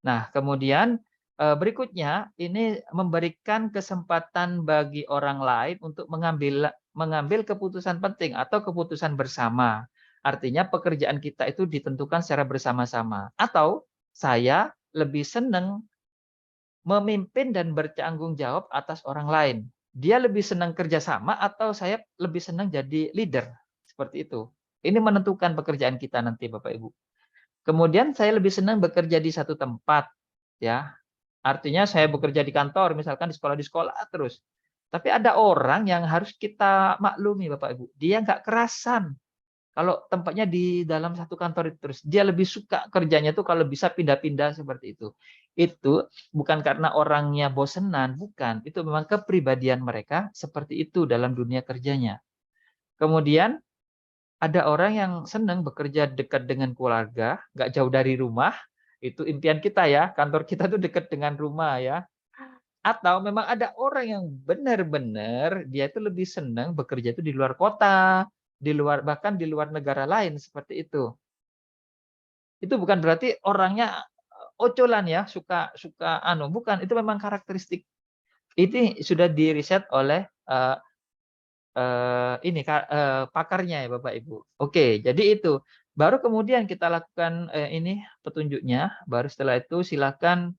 Nah, kemudian berikutnya ini memberikan kesempatan bagi orang lain untuk mengambil keputusan penting atau keputusan bersama. Artinya pekerjaan kita itu ditentukan secara bersama-sama. Atau saya lebih senang memimpin dan bertanggung jawab atas orang lain. Dia lebih senang kerjasama atau saya lebih senang jadi leader. Seperti itu. Ini menentukan pekerjaan kita nanti Bapak Ibu. Kemudian saya lebih senang bekerja di satu tempat. Ya, artinya saya bekerja di kantor, misalkan di sekolah terus. Tapi ada orang yang harus kita maklumi Bapak Ibu. Dia nggak kerasan. Kalau tempatnya di dalam satu kantor itu terus, dia lebih suka kerjanya tuh kalau bisa pindah-pindah seperti itu. Itu bukan karena orangnya bosenan, bukan. Itu memang kepribadian mereka seperti itu dalam dunia kerjanya. Kemudian ada orang yang senang bekerja dekat dengan keluarga, nggak jauh dari rumah. Itu impian kita ya, kantor kita tuh dekat dengan rumah ya. Atau memang ada orang yang benar-benar dia itu lebih senang bekerja itu di luar kota, di luar bahkan di luar negara lain seperti itu. Itu bukan berarti orangnya ocolan ya, suka suka anu, bukan, itu memang karakteristik. Ini sudah di-riset oleh pakarnya ya Bapak Ibu. Oke, jadi itu. Baru kemudian kita lakukan ini petunjuknya, baru setelah itu silakan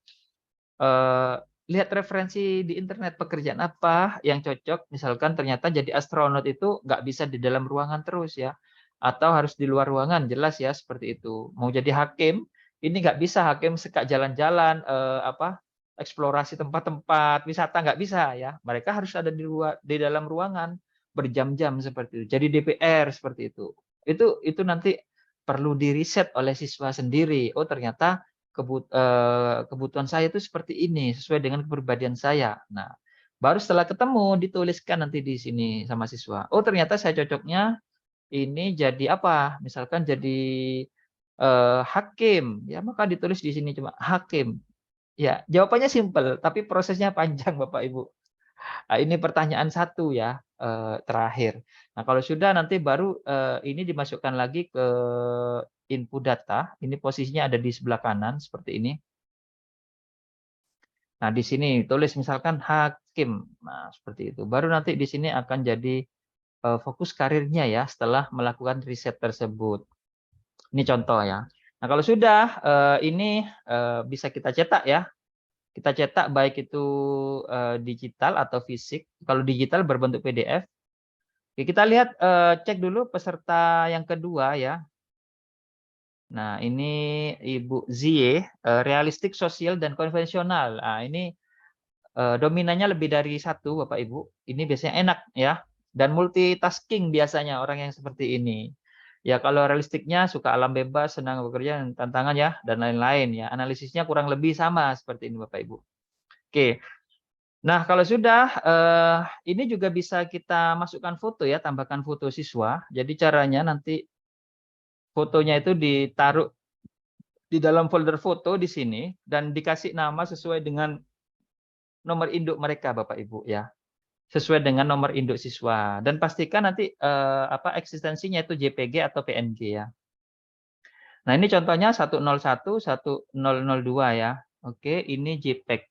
Eee, lihat referensi di internet pekerjaan apa yang cocok, misalkan ternyata jadi astronot itu nggak bisa di dalam ruangan terus ya, atau harus di luar ruangan, jelas ya seperti itu. Mau jadi hakim, ini nggak bisa hakim suka jalan-jalan, eksplorasi tempat-tempat wisata, nggak bisa ya. Mereka harus ada di dalam ruangan berjam-jam seperti itu. Jadi DPR seperti itu. Itu nanti perlu di-riset oleh siswa sendiri. Oh ternyata kebutuhan saya itu seperti ini, sesuai dengan kepribadian saya. Nah, baru setelah ketemu dituliskan nanti di sini sama siswa. Oh, ternyata saya cocoknya ini jadi apa? Misalkan jadi hakim, ya maka ditulis di sini cuma hakim. Ya, jawabannya simpel, tapi prosesnya panjang Bapak Ibu. Nah, ini pertanyaan satu ya, terakhir. Nah, kalau sudah nanti baru ini dimasukkan lagi ke input data. Ini posisinya ada di sebelah kanan seperti ini. Nah, di sini tulis misalkan hakim. Nah, seperti itu. Baru nanti di sini akan jadi fokus karirnya ya setelah melakukan riset tersebut. Ini contoh ya. Nah, kalau sudah ini bisa kita cetak ya. Kita cetak baik itu digital atau fisik. Kalau digital berbentuk PDF, Oke, kita lihat, cek dulu peserta yang kedua ya. Nah, ini Ibu Zie, realistik, sosial, dan konvensional. Nah, ini dominannya lebih dari satu, Bapak Ibu. Ini biasanya enak ya, dan multitasking biasanya orang yang seperti ini. Ya kalau realistiknya suka alam bebas, senang bekerja, dan tantangan ya, dan lain-lain ya. Analisisnya kurang lebih sama seperti ini Bapak Ibu. Oke. Nah kalau sudah, ini juga bisa kita masukkan foto ya, tambahkan foto siswa. Jadi caranya nanti fotonya itu ditaruh di dalam folder foto di sini dan dikasih nama sesuai dengan nomor induk mereka Bapak Ibu ya. Sesuai dengan nomor induk siswa dan pastikan nanti, eksistensinya itu JPG atau PNG ya. Nah ini contohnya 101, 1002 ya. Oke, ini JPEG.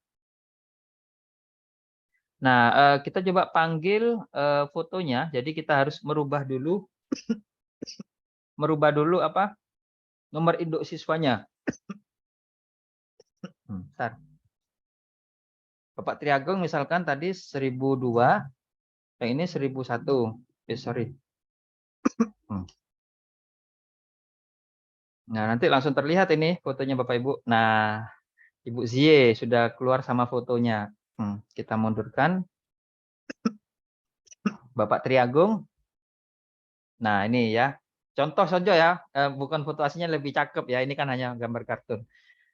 Nah, kita coba panggil, fotonya. Jadi kita harus merubah dulu nomor induk siswanya. Bentar. Bapak Triagung misalkan tadi 1002, yang ini 1001. Sorry. Nah, nanti langsung terlihat ini fotonya Bapak Ibu. Nah, Ibu Zie sudah keluar sama fotonya. Kita mundurkan. Bapak Triagung. Nah, ini ya. Contoh saja ya, bukan foto aslinya lebih cakep ya. Ini kan hanya gambar kartun.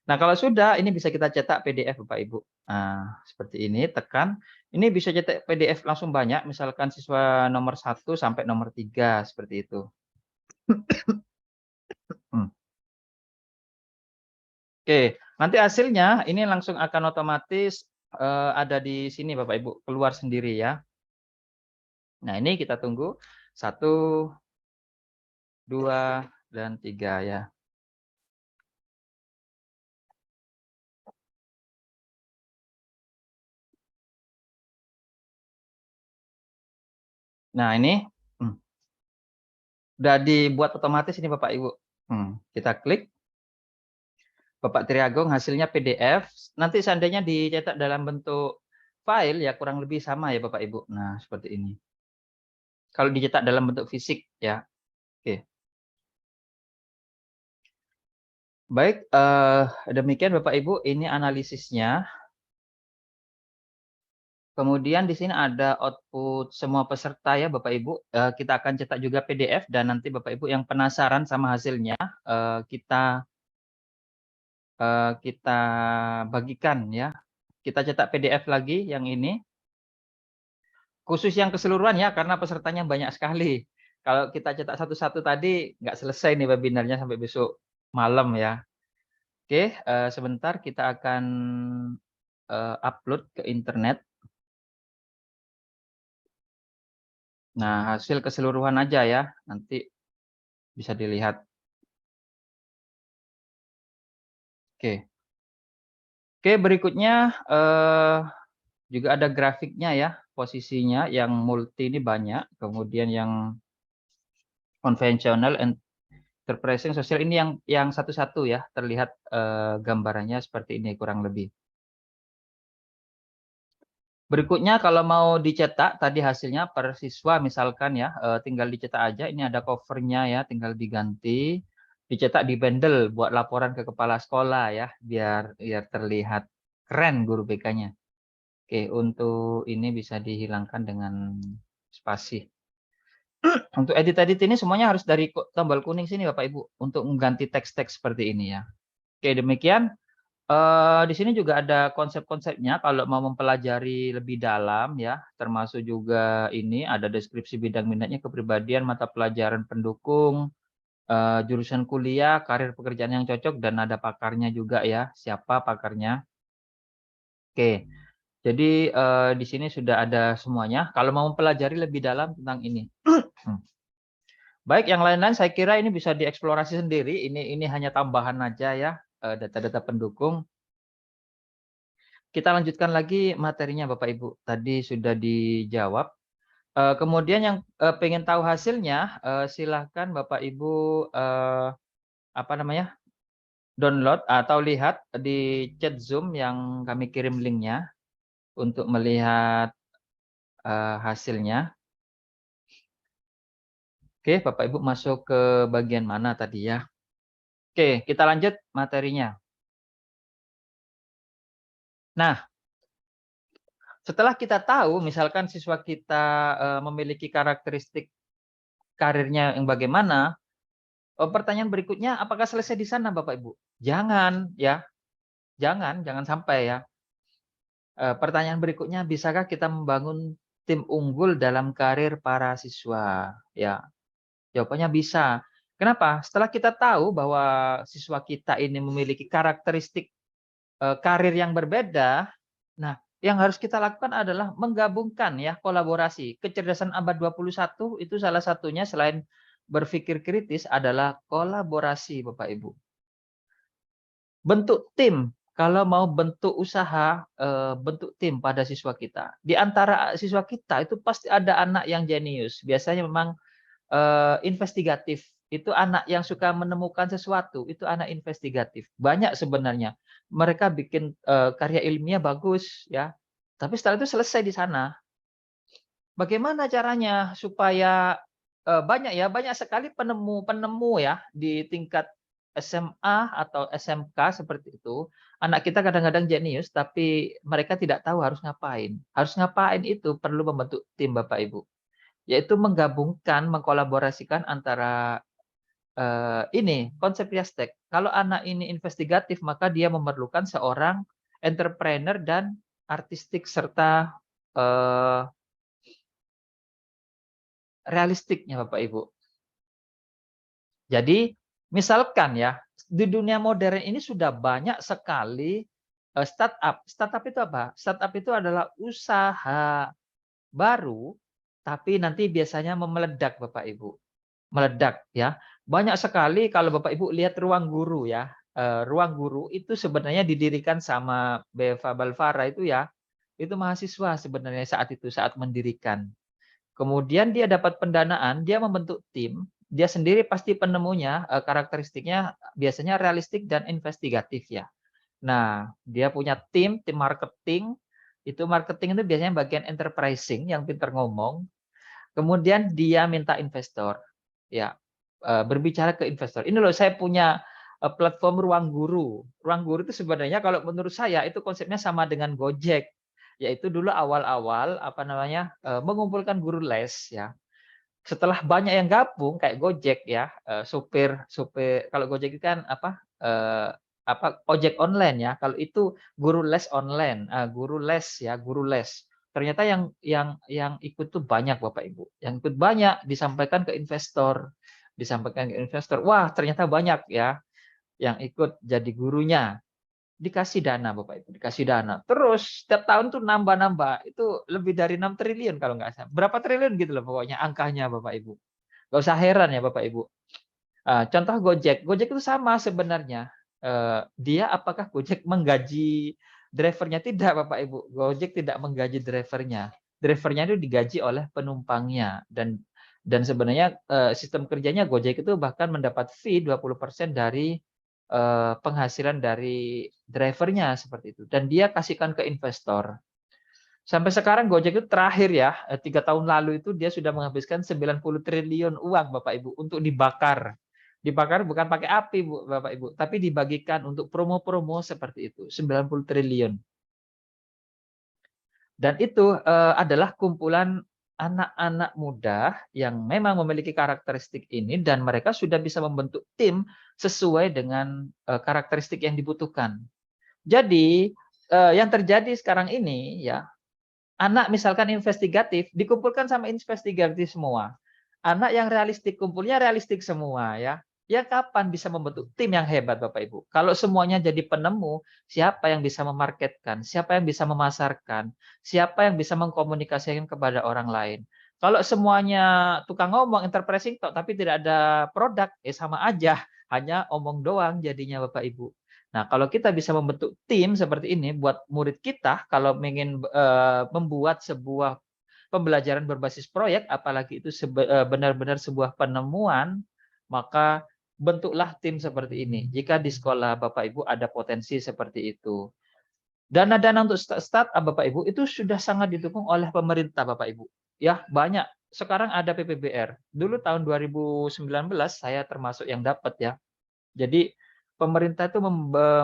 Nah, kalau sudah ini bisa kita cetak PDF Bapak Ibu. Nah, seperti ini, tekan. Ini bisa cetak PDF langsung banyak, misalkan siswa nomor 1 sampai nomor 3 seperti itu. Oke, nanti hasilnya ini langsung akan otomatis ada di sini Bapak Ibu, keluar sendiri ya. Nah, ini kita tunggu 1, 2, dan 3 ya. Nah, ini udah dibuat otomatis ini Bapak Ibu. Kita klik. Bapak Triagung hasilnya PDF. Nanti seandainya dicetak dalam bentuk file ya kurang lebih sama ya Bapak Ibu. Nah, seperti ini. Kalau dicetak dalam bentuk fisik ya. Oke. Baik, demikian Bapak Ibu, ini analisisnya. Kemudian di sini ada output semua peserta ya Bapak Ibu. Kita akan cetak juga PDF dan nanti Bapak Ibu yang penasaran sama hasilnya, kita kita bagikan ya. Kita cetak PDF lagi yang ini. Khusus yang keseluruhan ya, karena pesertanya banyak sekali. Kalau kita cetak satu-satu tadi, nggak selesai nih webinarnya sampai besok malam ya. Oke, sebentar kita akan upload ke internet. Nah, hasil keseluruhan aja ya, nanti bisa dilihat. Oke. Oke, berikutnya juga ada grafiknya ya, posisinya yang multi ini banyak, kemudian yang konvensional, enterprising, sosial ini yang satu-satu ya, terlihat gambarannya seperti ini kurang lebih. Berikutnya kalau mau dicetak tadi hasilnya per siswa misalkan ya, tinggal dicetak aja, ini ada covernya ya, tinggal diganti, dicetak di bundle buat laporan ke kepala sekolah ya, biar terlihat keren guru BK-nya. Oke, untuk ini bisa dihilangkan dengan spasi. Untuk edit-edit ini semuanya harus dari tombol kuning sini Bapak Ibu, untuk mengganti teks-teks seperti ini ya. Oke, demikian. Di sini juga ada konsep-konsepnya kalau mau mempelajari lebih dalam ya, termasuk juga ini ada deskripsi bidang minatnya, kepribadian, mata pelajaran pendukung, jurusan kuliah, karir pekerjaan yang cocok, dan ada pakarnya juga ya, siapa pakarnya. Oke, jadi di sini sudah ada semuanya. Kalau mau mempelajari lebih dalam tentang ini. Baik, yang lain-lain saya kira ini bisa dieksplorasi sendiri. Ini hanya tambahan aja ya, data-data pendukung. Kita lanjutkan lagi materinya Bapak Ibu. Tadi sudah dijawab. Kemudian yang pengen tahu hasilnya, silahkan Bapak Ibu download atau lihat di chat Zoom yang kami kirim linknya untuk melihat hasilnya. Oke, Bapak Ibu masuk ke bagian mana tadi ya? Oke, kita lanjut materinya. Nah, setelah kita tahu misalkan siswa kita memiliki karakteristik karirnya yang bagaimana, pertanyaan berikutnya apakah selesai di sana Bapak Ibu? Jangan ya, jangan sampai ya. Pertanyaan berikutnya, bisakah kita membangun tim unggul dalam karir para siswa? Ya, jawabannya bisa. Kenapa? Setelah kita tahu bahwa siswa kita ini memiliki karakteristik karir yang berbeda, nah, yang harus kita lakukan adalah menggabungkan ya kolaborasi. Kecerdasan abad 21 itu salah satunya selain berpikir kritis adalah kolaborasi, Bapak Ibu. Bentuk tim, kalau mau bentuk usaha, bentuk tim pada siswa kita. Di antara siswa kita itu pasti ada anak yang jenius, biasanya memang, investigatif. Itu anak yang suka menemukan sesuatu, itu anak investigatif. Banyak sebenarnya, mereka bikin, karya ilmiah bagus ya, tapi setelah itu selesai di sana. Bagaimana caranya supaya, banyak ya, banyak sekali penemu-penemu ya di tingkat SMA atau SMK seperti itu. Anak kita kadang-kadang jenius, tapi mereka tidak tahu harus ngapain. Harus ngapain itu perlu membentuk tim Bapak Ibu, yaitu menggabungkan, mengkolaborasikan antara, ini konsep Piastek. Kalau anak ini investigatif, maka dia memerlukan seorang entrepreneur dan artistik serta, eee realistiknya Bapak Ibu. Jadi, misalkan ya, di dunia modern ini sudah banyak sekali, startup. Startup itu apa? Startup itu adalah usaha baru, tapi nanti biasanya meledak Bapak Ibu, meledak ya. Banyak sekali kalau Bapak Ibu lihat Ruang Guru ya, Ruang Guru itu sebenarnya didirikan sama Beva Balvara itu ya, itu mahasiswa sebenarnya saat itu, saat mendirikan. Kemudian dia dapat pendanaan, dia membentuk tim, dia sendiri pasti penemunya, karakteristiknya biasanya realistik dan investigatif ya. Nah, dia punya tim marketing, itu marketing itu biasanya bagian enterprising yang pintar ngomong, kemudian dia minta investor, ya, berbicara ke investor, "Ini loh saya punya, platform Ruang Guru." Ruang Guru itu sebenarnya kalau menurut saya itu konsepnya sama dengan Gojek, yaitu dulu awal-awal, apa namanya, mengumpulkan guru les ya. Setelah banyak yang gabung kayak Gojek ya, supir supir kalau Gojek itu kan apa, ojek online ya, kalau itu guru les online, guru les ya, guru les. Ternyata yang ikut tuh banyak Bapak Ibu, yang ikut banyak disampaikan ke investor, wah ternyata banyak ya yang ikut jadi gurunya. Dikasih dana Bapak Ibu, dikasih dana. Terus setiap tahun tuh nambah-nambah, itu lebih dari 6 triliun kalau nggak salah. Berapa triliun gitu loh pokoknya angkanya Bapak Ibu. Nggak usah heran ya Bapak Ibu. Contoh Gojek, Gojek itu sama sebenarnya. Dia apakah Gojek menggaji drivernya? Tidak Bapak Ibu, Gojek tidak menggaji drivernya. Drivernya itu digaji oleh penumpangnya dan sebenarnya, sistem kerjanya Gojek itu bahkan mendapat fee 20% dari, penghasilan dari drivernya seperti itu dan dia kasihkan ke investor. Sampai sekarang Gojek itu terakhir ya, 3 tahun lalu itu dia sudah menghabiskan 90 triliun uang Bapak Ibu untuk dibakar. Dibakar bukan pakai api Bapak Ibu, tapi dibagikan untuk promo-promo seperti itu, 90 triliun. Dan itu, adalah kumpulan anak-anak muda yang memang memiliki karakteristik ini dan mereka sudah bisa membentuk tim sesuai dengan, karakteristik yang dibutuhkan. Jadi, yang terjadi sekarang ini ya, anak misalkan investigatif, dikumpulkan sama investigatif semua. Anak yang realistik, kumpulnya realistik semua ya. Ya kapan bisa membentuk tim yang hebat Bapak Ibu? Kalau semuanya jadi penemu, siapa yang bisa memarketkan? Siapa yang bisa memasarkan? Siapa yang bisa mengkomunikasikan kepada orang lain? Kalau semuanya tukang ngomong, enterprising tapi tidak ada produk, sama aja. Hanya omong doang jadinya Bapak Ibu. Nah, kalau kita bisa membentuk tim seperti ini buat murid kita, kalau ingin membuat sebuah pembelajaran berbasis proyek, apalagi itu benar-benar sebuah penemuan, maka bentuklah tim seperti ini. Jika di sekolah Bapak Ibu ada potensi seperti itu. Dana-dana untuk startup Bapak Ibu itu sudah sangat didukung oleh pemerintah Bapak Ibu. Ya, banyak sekarang ada PPBR. Dulu tahun 2019 saya termasuk yang dapat ya. Jadi pemerintah itu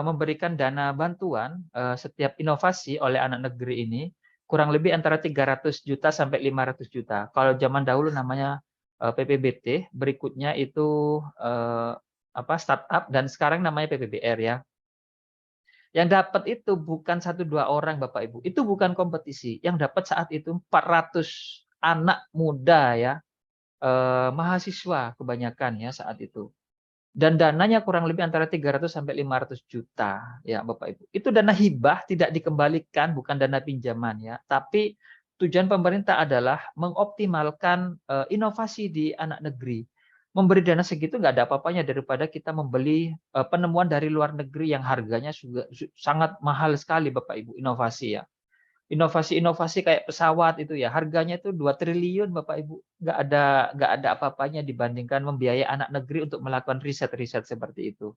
memberikan dana bantuan setiap inovasi oleh anak negeri ini kurang lebih antara 300 juta sampai 500 juta. Kalau zaman dahulu namanya PPBT, berikutnya itu startup, dan sekarang namanya PPBR ya. Yang dapat itu bukan 1-2 orang Bapak Ibu, itu bukan kompetisi. Yang dapat saat itu 400 anak muda ya, mahasiswa kebanyakan ya saat itu. Dan dananya kurang lebih antara 300 sampai 500 juta ya Bapak Ibu. Itu dana hibah, tidak dikembalikan, bukan dana pinjaman ya. Tapi tujuan pemerintah adalah mengoptimalkan inovasi di anak negeri. Memberi dana segitu nggak ada apa-apanya daripada kita membeli penemuan dari luar negeri yang harganya juga sangat mahal sekali Bapak Ibu, inovasi ya. Inovasi-inovasi kayak pesawat itu ya, harganya itu 2 triliun Bapak Ibu. Nggak ada apa-apanya dibandingkan membiayai anak negeri untuk melakukan riset-riset seperti itu.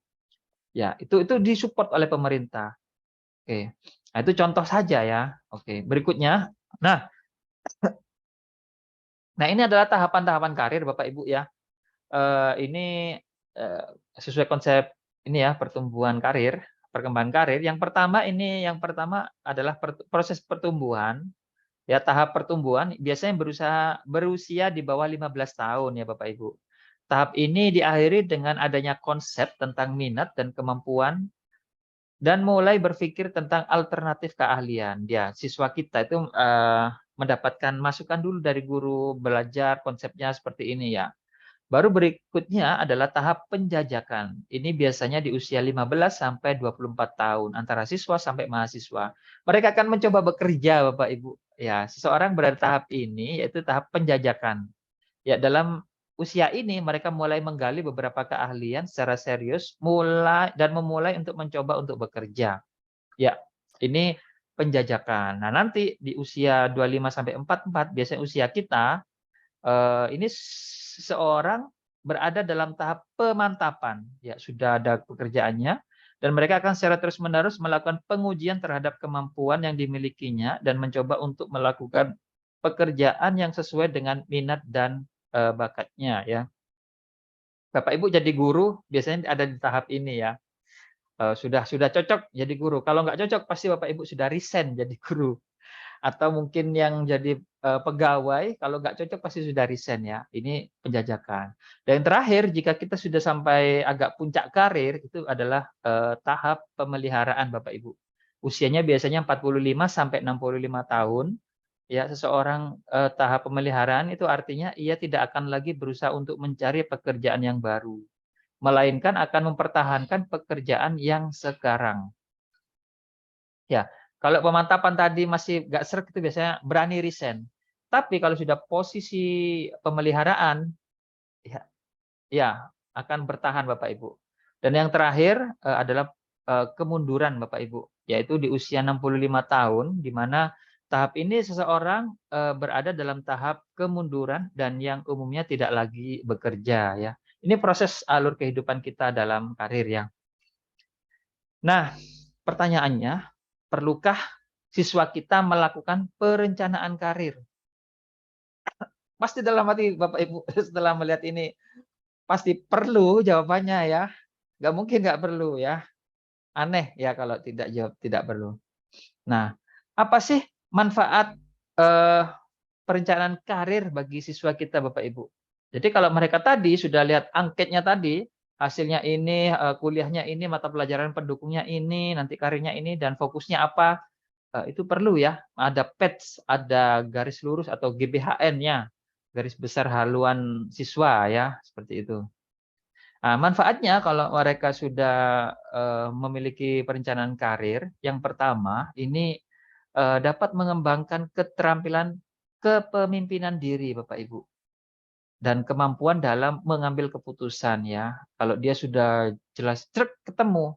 Ya, itu disupport oleh pemerintah. Oke. Nah, itu contoh saja ya. Oke, berikutnya. Nah, ini adalah tahapan-tahapan karir Bapak Ibu ya. Ini sesuai konsep ini ya, pertumbuhan karir, perkembangan karir. Yang pertama adalah proses pertumbuhan. Ya, tahap pertumbuhan biasanya berusia di bawah 15 tahun ya Bapak Ibu. Tahap ini diakhiri dengan adanya konsep tentang minat dan kemampuan dan mulai berpikir tentang alternatif keahlian. Ya, siswa kita itu mendapatkan masukan dulu dari guru, belajar konsepnya seperti ini ya. Baru berikutnya adalah tahap penjajakan. Ini biasanya di usia 15 sampai 24 tahun, antara siswa sampai mahasiswa. Mereka akan mencoba bekerja, Bapak Ibu. Ya, seseorang berada tahap ini yaitu tahap penjajakan. Ya, dalam usia ini mereka mulai menggali beberapa keahlian secara serius, memulai untuk mencoba untuk bekerja. Ya, ini penjajakan. Nah, nanti di usia 25 sampai 44, biasanya usia kita, ini seseorang berada dalam tahap pemantapan, ya sudah ada pekerjaannya dan mereka akan secara terus-menerus melakukan pengujian terhadap kemampuan yang dimilikinya dan mencoba untuk melakukan pekerjaan yang sesuai dengan minat dan bakatnya ya. Bapak Ibu jadi guru biasanya ada di tahap ini ya. Sudah cocok jadi guru. Kalau nggak cocok pasti Bapak Ibu sudah resign jadi guru. Atau mungkin yang jadi pegawai, kalau nggak cocok pasti sudah resign ya. Ini penjajakan. Dan yang terakhir, jika kita sudah sampai agak puncak karir, itu adalah tahap pemeliharaan Bapak Ibu. Usianya biasanya 45 sampai 65 tahun. Ya, seseorang tahap pemeliharaan itu artinya ia tidak akan lagi berusaha untuk mencari pekerjaan yang baru, melainkan akan mempertahankan pekerjaan yang sekarang. Ya, kalau pemantapan tadi masih nggak sreg itu biasanya berani resign. Tapi kalau sudah posisi pemeliharaan, ya, ya akan bertahan Bapak Ibu. Dan yang terakhir adalah kemunduran Bapak Ibu, yaitu di usia 65 tahun, di mana tahap ini seseorang berada dalam tahap kemunduran dan yang umumnya tidak lagi bekerja ya. Ini proses alur kehidupan kita dalam karir ya. Nah, pertanyaannya, perlukah siswa kita melakukan perencanaan karir? Pasti dalam hati Bapak Ibu setelah melihat ini, pasti perlu jawabannya ya. Nggak mungkin nggak perlu ya. Aneh ya kalau tidak jawab tidak perlu. Nah, apa sih manfaat perencanaan karir bagi siswa kita Bapak Ibu? Jadi kalau mereka tadi sudah lihat angketnya tadi, hasilnya ini, kuliahnya ini, mata pelajaran pendukungnya ini, nanti karirnya ini, dan fokusnya apa, itu perlu ya, ada PETS, ada garis lurus atau GBHN-nya, garis besar haluan siswa ya, seperti itu. Nah, manfaatnya kalau mereka sudah memiliki perencanaan karir, yang pertama ini dapat mengembangkan keterampilan kepemimpinan diri Bapak Ibu, dan kemampuan dalam mengambil keputusan ya. Kalau dia sudah jelas ketemu,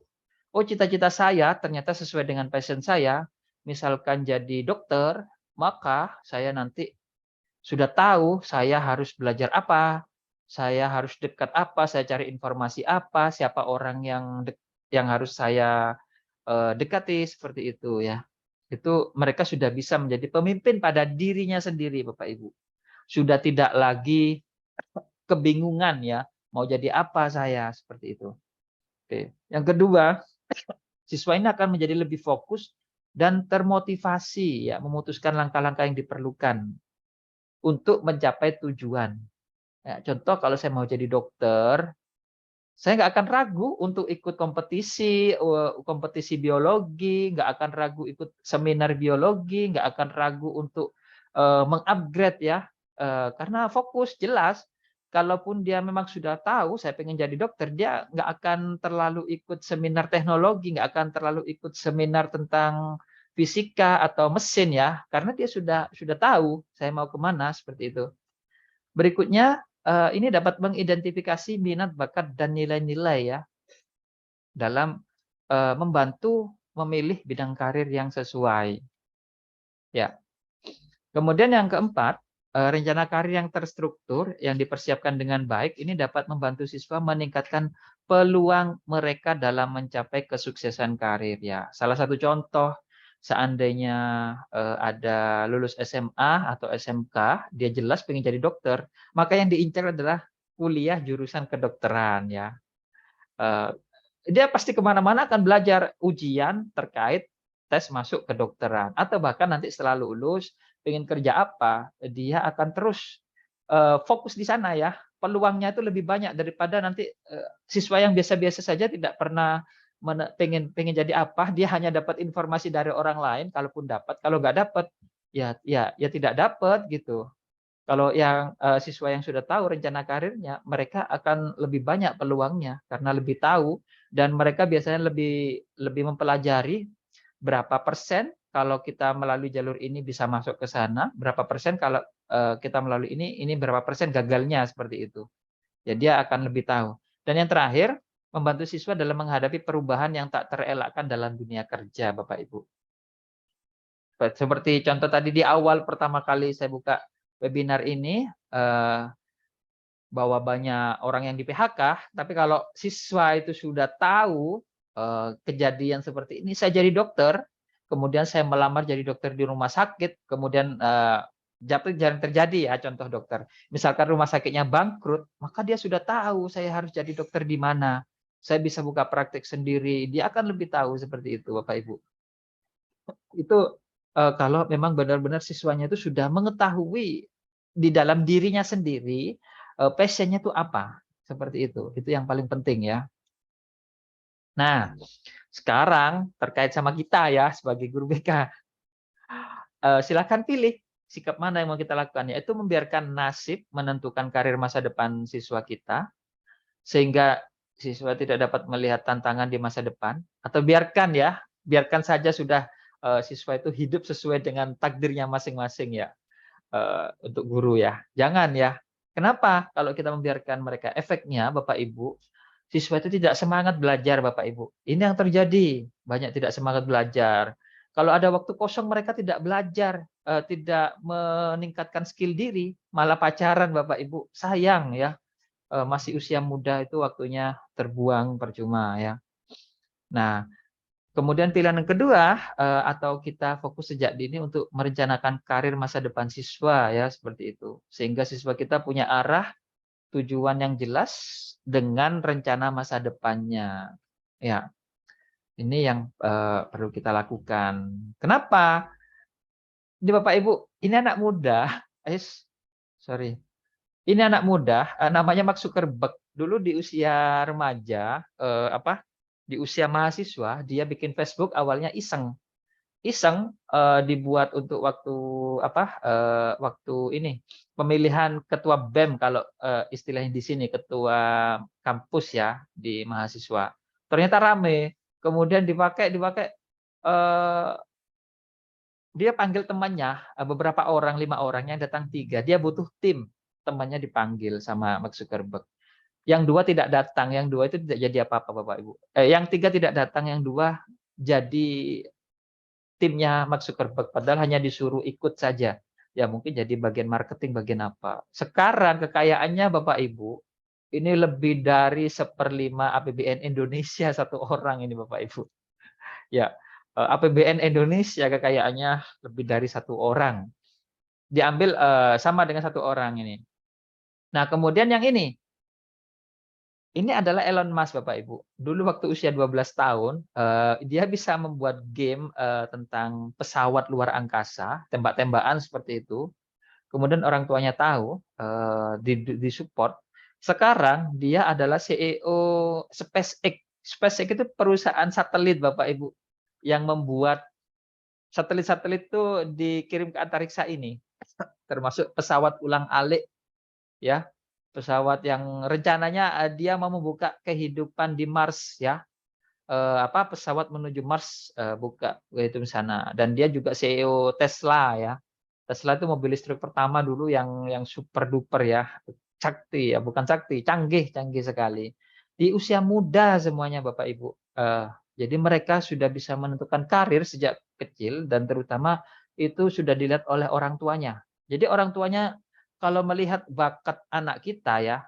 oh cita-cita saya ternyata sesuai dengan passion saya, misalkan jadi dokter, maka saya nanti sudah tahu saya harus belajar apa, saya harus dekat apa, saya cari informasi apa, siapa orang yang harus saya dekati, seperti itu ya. Itu mereka sudah bisa menjadi pemimpin pada dirinya sendiri Bapak Ibu. sudah tidak lagi kebingungan ya, mau jadi apa saya, seperti itu. Oke. Yang kedua, siswa ini akan menjadi lebih fokus dan termotivasi ya, memutuskan langkah-langkah yang diperlukan untuk mencapai tujuan. Ya, contoh kalau saya mau jadi dokter, saya nggak akan ragu untuk ikut kompetisi biologi, nggak akan ragu ikut seminar biologi, nggak akan ragu untuk mengupgrade ya, karena fokus jelas. Kalaupun dia memang sudah tahu saya pengen jadi dokter, dia nggak akan terlalu ikut seminar teknologi, nggak akan terlalu ikut seminar tentang fisika atau mesin ya, karena dia sudah tahu saya mau kemana, seperti itu. Berikutnya, ini dapat mengidentifikasi minat, bakat, dan nilai-nilai ya, dalam membantu memilih bidang karir yang sesuai. Ya. Kemudian yang keempat, rencana karir yang terstruktur, yang dipersiapkan dengan baik, ini dapat membantu siswa meningkatkan peluang mereka dalam mencapai kesuksesan karir ya. Salah satu contoh, seandainya ada lulus SMA atau SMK, dia jelas pengen jadi dokter, maka yang diincar adalah kuliah jurusan kedokteran ya. Dia pasti kemana-mana akan belajar ujian terkait tes masuk kedokteran, atau bahkan nanti setelah lulus pengen kerja apa, dia akan terus fokus di sana ya. Peluangnya itu lebih banyak daripada nanti siswa yang biasa-biasa saja, tidak pernah pengen jadi apa, dia hanya dapat informasi dari orang lain, kalaupun dapat, kalau nggak dapat ya tidak dapat gitu. Kalau yang siswa yang sudah tahu rencana karirnya, mereka akan lebih banyak peluangnya karena lebih tahu, dan mereka biasanya lebih mempelajari berapa persen kalau kita melalui jalur ini bisa masuk ke sana, berapa persen kalau kita melalui ini berapa persen gagalnya, seperti itu. Jadi dia akan lebih tahu. Dan yang terakhir, membantu siswa dalam menghadapi perubahan yang tak terelakkan dalam dunia kerja, Bapak Ibu. Seperti contoh tadi di awal pertama kali saya buka webinar ini, bahwa banyak orang yang di PHK, tapi kalau siswa itu sudah tahu kejadian seperti ini, saya jadi dokter, kemudian saya melamar jadi dokter di rumah sakit, kemudian jarang terjadi ya, contoh dokter. Misalkan rumah sakitnya bangkrut, maka dia sudah tahu saya harus jadi dokter di mana. Saya bisa buka praktek sendiri, dia akan lebih tahu, seperti itu Bapak Ibu. Itu kalau memang benar-benar siswanya itu sudah mengetahui di dalam dirinya sendiri, passion-nya itu apa, seperti itu. Itu yang paling penting ya. Nah, sekarang terkait sama kita ya sebagai guru BK, silakan pilih sikap mana yang mau kita lakukan, yaitu membiarkan nasib menentukan karir masa depan siswa kita, sehingga siswa tidak dapat melihat tantangan di masa depan, atau biarkan saja sudah siswa itu hidup sesuai dengan takdirnya masing-masing ya, untuk guru ya. Jangan ya. Kenapa? Kalau kita membiarkan mereka, efeknya Bapak Ibu, siswa itu tidak semangat belajar Bapak Ibu. Ini yang terjadi, banyak tidak semangat belajar. Kalau ada waktu kosong mereka tidak belajar, tidak meningkatkan skill diri, malah pacaran Bapak Ibu. Sayang ya, masih usia muda itu waktunya terbuang percuma ya. Nah, kemudian pilihan yang kedua, atau kita fokus sejak dini untuk merencanakan karir masa depan siswa ya, seperti itu. Sehingga siswa kita punya arah, tujuan yang jelas dengan rencana masa depannya. Ya, ini yang perlu kita lakukan. Kenapa? Ini Bapak Ibu, ini anak muda, sorry. Ini anak muda, namanya Mark Zuckerberg. Dulu di usia remaja, di usia mahasiswa, dia bikin Facebook awalnya iseng. Iseng dibuat untuk waktu ini pemilihan ketua BEM, kalau istilahnya di sini ketua kampus ya di mahasiswa. Ternyata rame. Kemudian dipakai eh, dia panggil temannya, beberapa orang, 5 orang, yang datang 3. Dia butuh tim, temannya dipanggil sama Mark Zuckerberg. Yang 2 tidak datang, yang 2 itu tidak jadi apa-apa Bapak Ibu. Yang 3 tidak datang, yang 2 jadi timnya Mark Zuckerberg, padahal hanya disuruh ikut saja. Ya mungkin jadi bagian marketing, bagian apa. Sekarang kekayaannya Bapak Ibu, ini lebih dari 1/5 APBN Indonesia satu orang ini Bapak Ibu. Ya, APBN Indonesia kekayaannya lebih dari satu orang. diambil sama dengan satu orang ini. Nah, kemudian yang ini adalah Elon Musk, Bapak Ibu. Dulu waktu usia 12 tahun, dia bisa membuat game tentang pesawat luar angkasa, tembak-tembakan seperti itu. Kemudian orang tuanya tahu, support. Sekarang dia adalah CEO SpaceX. SpaceX itu perusahaan satelit, Bapak Ibu, yang membuat satelit-satelit itu dikirim ke antariksa ini, termasuk pesawat ulang-alik, ya, pesawat yang rencananya dia mau membuka kehidupan di Mars, ya, pesawat menuju Mars, buka itu di sana. Dan dia juga CEO Tesla, ya. Tesla itu mobil listrik pertama dulu yang super duper, ya, sakti, ya, bukan sakti, canggih sekali. Di usia muda semuanya, Bapak Ibu. Jadi mereka sudah bisa menentukan karir sejak kecil, dan terutama itu sudah dilihat oleh orang tuanya. Jadi orang tuanya kalau melihat bakat anak kita, ya,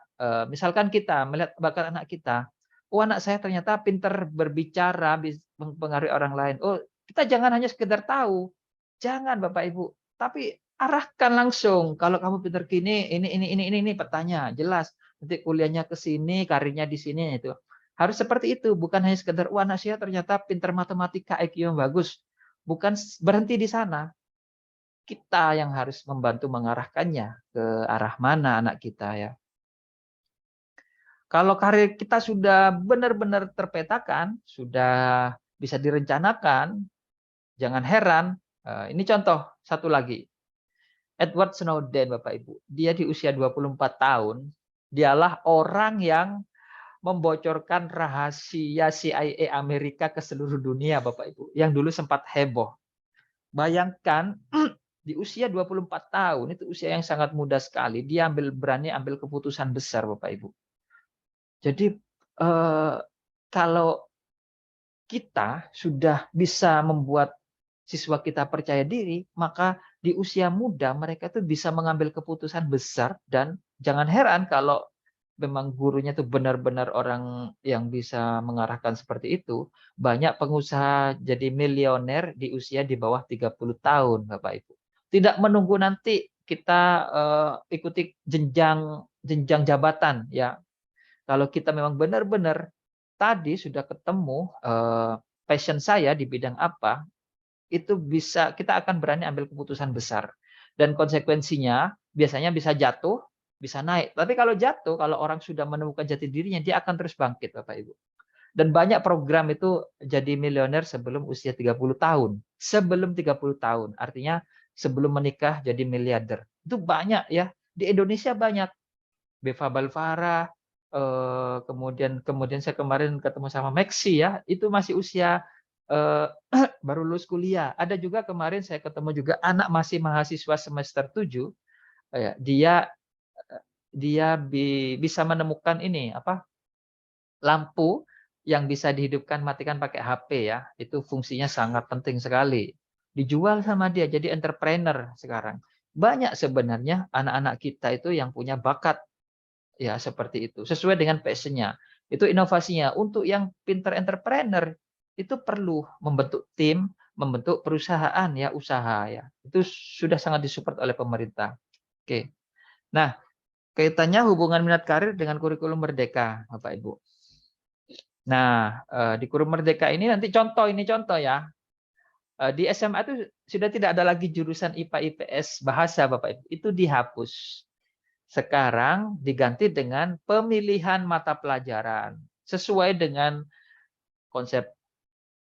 misalkan kita melihat bakat anak kita, oh, anak saya ternyata pintar berbicara, mempengaruhi orang lain. Oh, kita jangan hanya sekedar tahu, jangan Bapak Ibu, tapi arahkan langsung. Kalau kamu pintar gini, ini petanya, jelas. Nanti kuliahnya ke sini, karirnya di sini, itu. Harus seperti itu, bukan hanya sekedar, wah, anak saya ternyata pintar matematika, IQ yang bagus. Bukan berhenti di sana. Kita yang harus membantu mengarahkannya ke arah mana anak kita, ya. Kalau karir kita sudah benar-benar terpetakan, sudah bisa direncanakan, jangan heran, ini contoh satu lagi. Edward Snowden, Bapak Ibu, dia di usia 24 tahun, dialah orang yang membocorkan rahasia CIA Amerika ke seluruh dunia, Bapak Ibu, yang dulu sempat heboh. Bayangkan, di usia 24 tahun, itu usia yang sangat muda sekali, dia berani ambil keputusan besar, Bapak Ibu. Jadi, kalau kita sudah bisa membuat siswa kita percaya diri, maka di usia muda mereka tuh bisa mengambil keputusan besar, dan jangan heran kalau memang gurunya tuh benar-benar orang yang bisa mengarahkan seperti itu. Banyak pengusaha jadi milioner di usia di bawah 30 tahun, Bapak Ibu. Tidak menunggu nanti kita ikuti jenjang jabatan, ya. Kalau kita memang benar-benar tadi sudah ketemu passion saya di bidang apa, itu kita akan berani ambil keputusan besar. Dan konsekuensinya biasanya bisa jatuh, bisa naik. Tapi kalau jatuh, kalau orang sudah menemukan jati dirinya, dia akan terus bangkit, Bapak Ibu. Dan banyak program itu jadi milioner sebelum usia 30 tahun. Sebelum 30 tahun. Artinya sebelum menikah jadi miliarder. Itu banyak, ya. Di Indonesia banyak. Beva Balvara, kemudian saya kemarin ketemu sama Maxi, ya, itu masih usia baru lulus kuliah. Ada juga kemarin saya ketemu juga anak masih mahasiswa semester 7, ya, dia bisa menemukan ini lampu yang bisa dihidupkan matikan pakai HP, ya. Itu fungsinya sangat penting sekali. Dijual sama dia, jadi entrepreneur sekarang. Banyak sebenarnya anak-anak kita itu yang punya bakat, ya, seperti itu. Sesuai dengan passion-nya. Itu inovasinya. Untuk yang pinter entrepreneur, itu perlu membentuk tim, membentuk perusahaan, ya, usaha, ya. Itu sudah sangat disupport oleh pemerintah. Oke. Nah, kaitannya hubungan minat karir dengan kurikulum merdeka, Bapak Ibu. Nah, di kurikulum merdeka ini nanti contoh, ya. Di SMA itu sudah tidak ada lagi jurusan IPA IPS bahasa, Bapak Ibu. Itu dihapus. Sekarang diganti dengan pemilihan mata pelajaran sesuai dengan konsep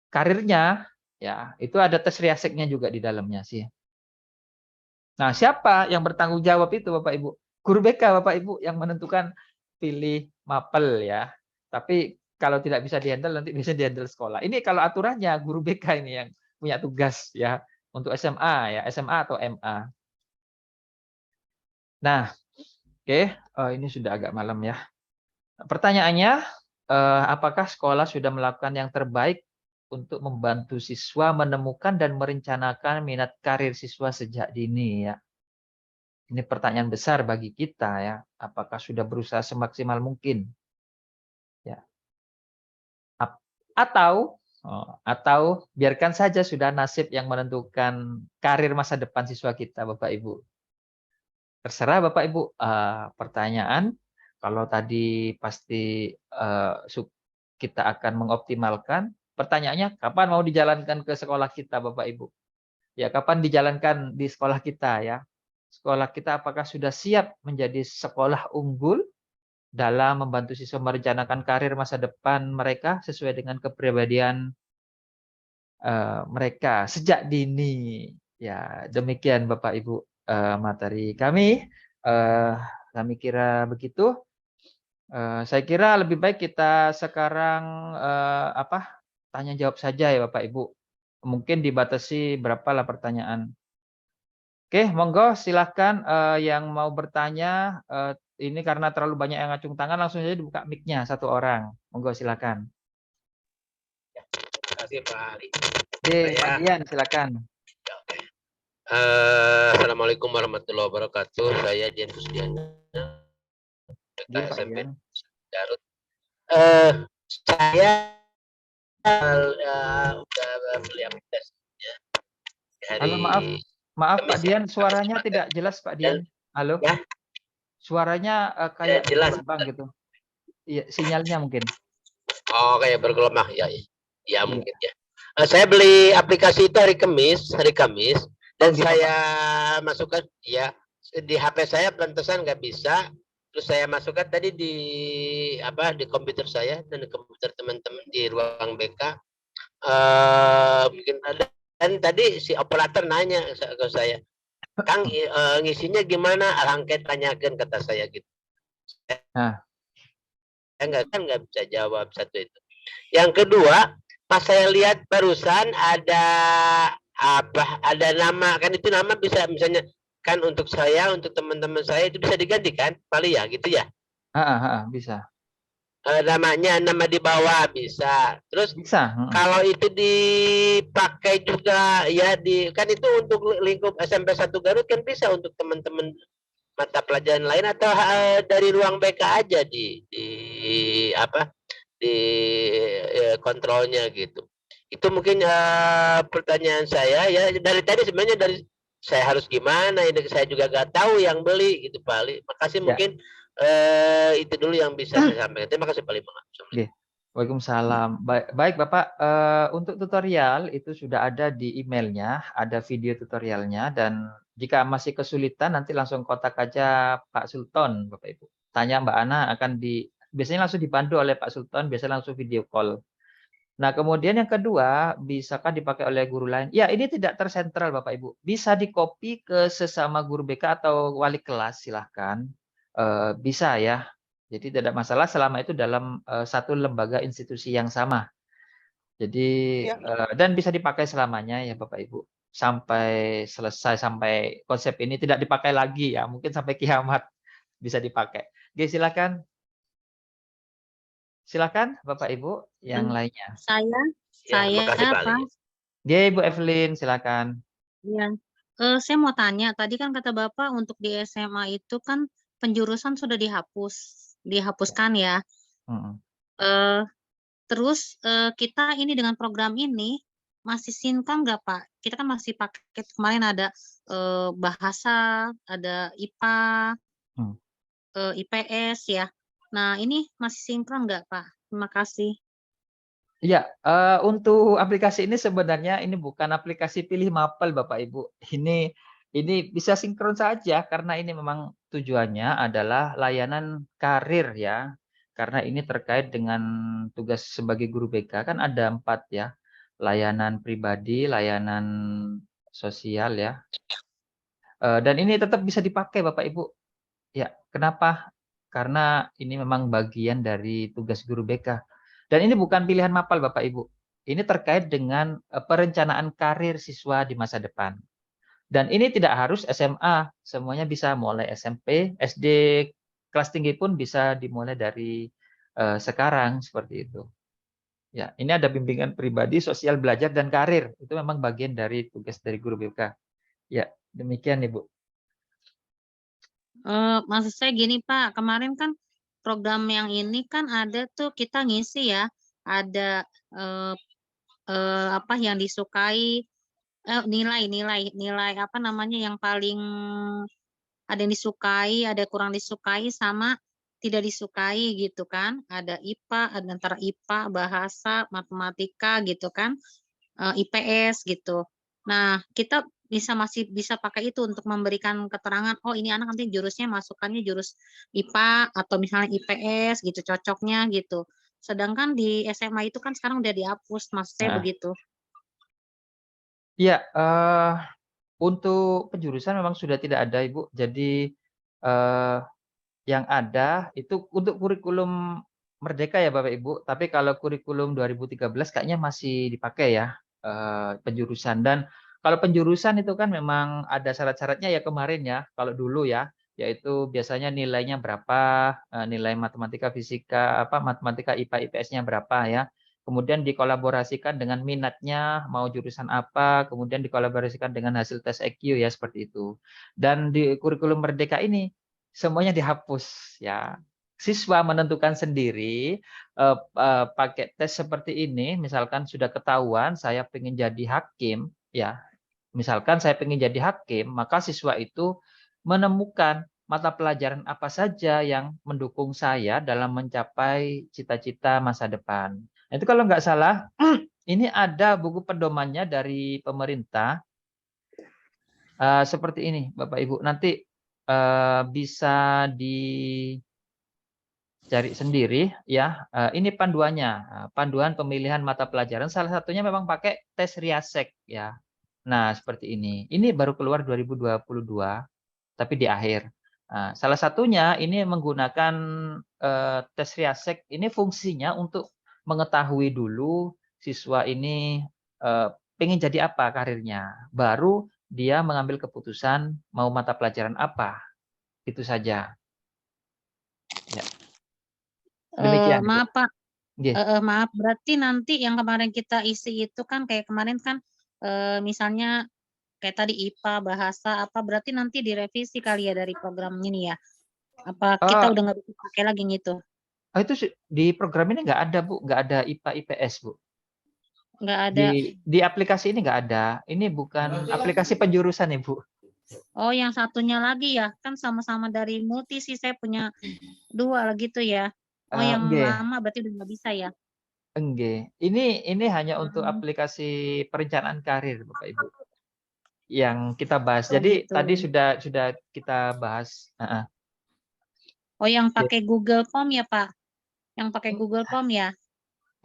karirnya, ya. Itu ada tes riaseknya juga di dalamnya sih. Nah, siapa yang bertanggung jawab itu, Bapak Ibu? Guru BK, Bapak Ibu, yang menentukan pilih mapel, ya. Tapi kalau tidak bisa dihandle, nanti bisa dihandle sekolah. Ini kalau aturannya guru BK ini yang punya tugas, ya, untuk SMA, ya, SMA atau MA. Nah, oke, ini sudah agak malam, ya. Pertanyaannya, apakah sekolah sudah melakukan yang terbaik untuk membantu siswa menemukan dan merencanakan minat karir siswa sejak dini, ya? Ini pertanyaan besar bagi kita, ya. Apakah sudah berusaha semaksimal mungkin? Ya. Atau biarkan saja sudah nasib yang menentukan karir masa depan siswa kita, Bapak Ibu. Terserah Bapak Ibu, pertanyaan, kalau tadi pasti, kita akan mengoptimalkan, pertanyaannya kapan mau dijalankan ke sekolah kita Bapak Ibu? Ya kapan dijalankan di sekolah kita ya. Sekolah kita apakah sudah siap menjadi sekolah unggul dalam membantu siswa merencanakan karir masa depan mereka sesuai dengan kepribadian, mereka sejak dini. Ya demikian Bapak Ibu, materi kami, kami kira begitu. Saya kira lebih baik kita sekarang, tanya jawab saja ya Bapak Ibu. Mungkin dibatasi berapalah pertanyaan. Oke, monggo silahkan, yang mau bertanya, ini karena terlalu banyak yang ngacung tangan, langsung saja dibuka mic-nya 1 orang. Monggo silakan. Terima kasih Pak Ali. Oke, Pak Dian silakan. Assalamualaikum warahmatullahi wabarakatuh. Saya Dian Kusdiana, Oke, Pak SMP Dian. Garut. Saya udah beli aplikasinya Halo, maaf hari maaf Pak Kamis ya, Dian, Kamis suaranya kemarin. tidak jelas Pak Dan Dian. Halo? ya, Suaranya, ya kayak jelas. bergelombang gitu. Iya, sinyalnya mungkin. Oh, kayak bergelombang ya, ya Iya. mungkin ya. Saya beli aplikasi itu hari Kamis, Oh dan gitu, saya Pak. masukkan ya di HP saya pantesan nggak bisa. Terus saya masukkan tadi di komputer saya dan di komputer teman-teman di ruang BK. Mungkin ada, dan tadi si operator nanya ke saya, Kang, ngisinya gimana? Alangkah tanyakan, kata saya gitu. Nah, Saya nggak bisa jawab satu itu. Yang kedua, pas saya lihat barusan ada nama, kan itu nama bisa misalnya kan untuk saya, untuk teman-teman saya itu bisa digantikan, paling ya gitu ya. bisa. Namanya nama di bawah bisa. Terus Bisa, mhm. kalau itu dipakai juga ya kan itu untuk lingkup SMP 1 Garut kan bisa untuk teman-teman mata pelajaran lain atau dari ruang BK aja di apa di kontrolnya gitu. Itu mungkin pertanyaan saya ya, dari tadi sebenarnya dari saya harus gimana ini, saya juga nggak tahu yang beli gitu Pak Ali. Makasih, Ya. mungkin itu dulu yang bisa saya sampaikan. Terima kasih Pak Ali. Oke. Waalaikumsalam. Baik Bapak, untuk tutorial itu sudah ada di email-nya, ada video tutorialnya, dan jika masih kesulitan nanti langsung kontak aja Pak Sultan, Bapak Ibu. Tanya Mbak Ana, biasanya langsung dibantu oleh Pak Sultan, biasanya langsung video call. Nah, kemudian yang kedua, bisakah dipakai oleh guru lain? Ya, ini tidak tersentral Bapak Ibu. Bisa di-copy ke sesama guru BK atau wali kelas, silahkan. Bisa ya. Jadi tidak masalah selama itu dalam, satu lembaga institusi yang sama. Jadi, Ya. dan bisa dipakai selamanya ya Bapak Ibu. Sampai selesai, sampai konsep ini tidak dipakai lagi ya, mungkin sampai kiamat bisa dipakai. Oke, silakan. Silakan Bapak Ibu yang lainnya. Saya Ya, makasih Pak apa? Ali. Dia Ibu Evelyn, silakan. Ya, saya mau tanya, tadi kan kata Bapak untuk di SMA itu kan penjurusan sudah dihapuskan ya. Mhm. Eh, Terus kita ini dengan program ini masih sinkron nggak Pak? Kita kan masih pakai kemarin ada bahasa, ada IPA, Hmm. IPS ya. Nah ini masih sinkron nggak Pak? Terima kasih. Iya, untuk aplikasi ini sebenarnya ini bukan aplikasi pilih mapel Bapak Ibu. Ini bisa sinkron saja karena ini memang tujuannya adalah layanan karir ya. Karena ini terkait dengan tugas sebagai guru BK kan ada 4 ya. Layanan pribadi, layanan sosial ya. Dan ini tetap bisa dipakai Bapak Ibu. Ya, kenapa? Karena ini memang bagian dari tugas guru BK. Dan ini bukan pilihan mapel Bapak Ibu. Ini terkait dengan perencanaan karir siswa di masa depan. Dan ini tidak harus SMA, semuanya bisa mulai SMP, SD, kelas tinggi pun bisa dimulai dari sekarang seperti itu. Ya, ini ada bimbingan pribadi, sosial, belajar dan karir. Itu memang bagian dari tugas dari guru BK. Ya, demikian Ibu. Maksud saya gini Pak, kemarin kan program yang ini kan ada tuh kita ngisi ya, ada apa yang disukai, nilai apa namanya yang paling ada yang disukai, ada yang kurang disukai, sama tidak disukai gitu kan. Ada IPA, ada antara IPA, bahasa, matematika gitu kan, IPS gitu. Nah, kita masih bisa pakai itu untuk memberikan keterangan, oh ini anak nanti jurusnya masukannya jurus IPA atau misalnya IPS gitu, cocoknya gitu. Sedangkan di SMA itu kan sekarang udah dihapus, maksud saya Heeh. begitu. Iya, untuk penjurusan memang sudah tidak ada, Ibu. Jadi, yang ada itu untuk kurikulum Merdeka ya, Bapak Ibu. Tapi kalau kurikulum 2013 kayaknya masih dipakai ya, penjurusan. Dan kalau penjurusan itu kan memang ada syarat-syaratnya ya kemarin ya, kalau dulu ya, yaitu biasanya nilainya berapa, nilai matematika, fisika, matematika, IPA, IPS-nya berapa ya. Kemudian dikolaborasikan dengan minatnya, mau jurusan apa, kemudian dikolaborasikan dengan hasil tes EQ ya, seperti itu. Dan di kurikulum Merdeka ini semuanya dihapus ya. Siswa menentukan sendiri pakai tes seperti ini, misalkan sudah ketahuan saya pengen jadi hakim ya. Misalkan saya pengen jadi hakim, maka siswa itu menemukan mata pelajaran apa saja yang mendukung saya dalam mencapai cita-cita masa depan. Nah, itu kalau nggak salah, ini ada buku pedomannya dari pemerintah seperti ini, Bapak Ibu. Nanti bisa dicari sendiri ya. Ini panduannya, panduan pemilihan mata pelajaran. Salah satunya memang pakai tes Riasek ya. Nah, seperti ini. Ini baru keluar 2022, tapi di akhir. Nah, salah satunya ini menggunakan tes Riasek. Ini fungsinya untuk mengetahui dulu siswa ini pengen jadi apa karirnya. Baru dia mengambil keputusan mau mata pelajaran apa. Itu saja. Ya, demikian, Ibu. Maaf Pak, Nggih. maaf berarti nanti yang kemarin kita isi itu kan kayak kemarin kan misalnya kayak tadi IPA, bahasa apa, berarti nanti direvisi kali ya dari program ini ya? Apa kita Oh, udah nggak bisa pakai lagi gitu? itu di program ini nggak ada, Bu. Nggak ada IPA, IPS, Bu. Nggak ada. Di aplikasi ini nggak ada. Ini bukan aplikasi penjurusan, Ibu. Oh, yang satunya lagi ya, kan sama-sama dari multi sih, saya punya 2 gitu ya. Oh, yang Nggih, lama berarti udah nggak bisa ya? nggih. Ini hanya untuk Hmm. aplikasi perencanaan karir, Bapak Ibu, yang kita bahas. Oh Jadi gitu. tadi sudah kita bahas. Heeh. Oh, yang Nggih. pakai Google Form ya Pak? Yang pakai Google Form ya?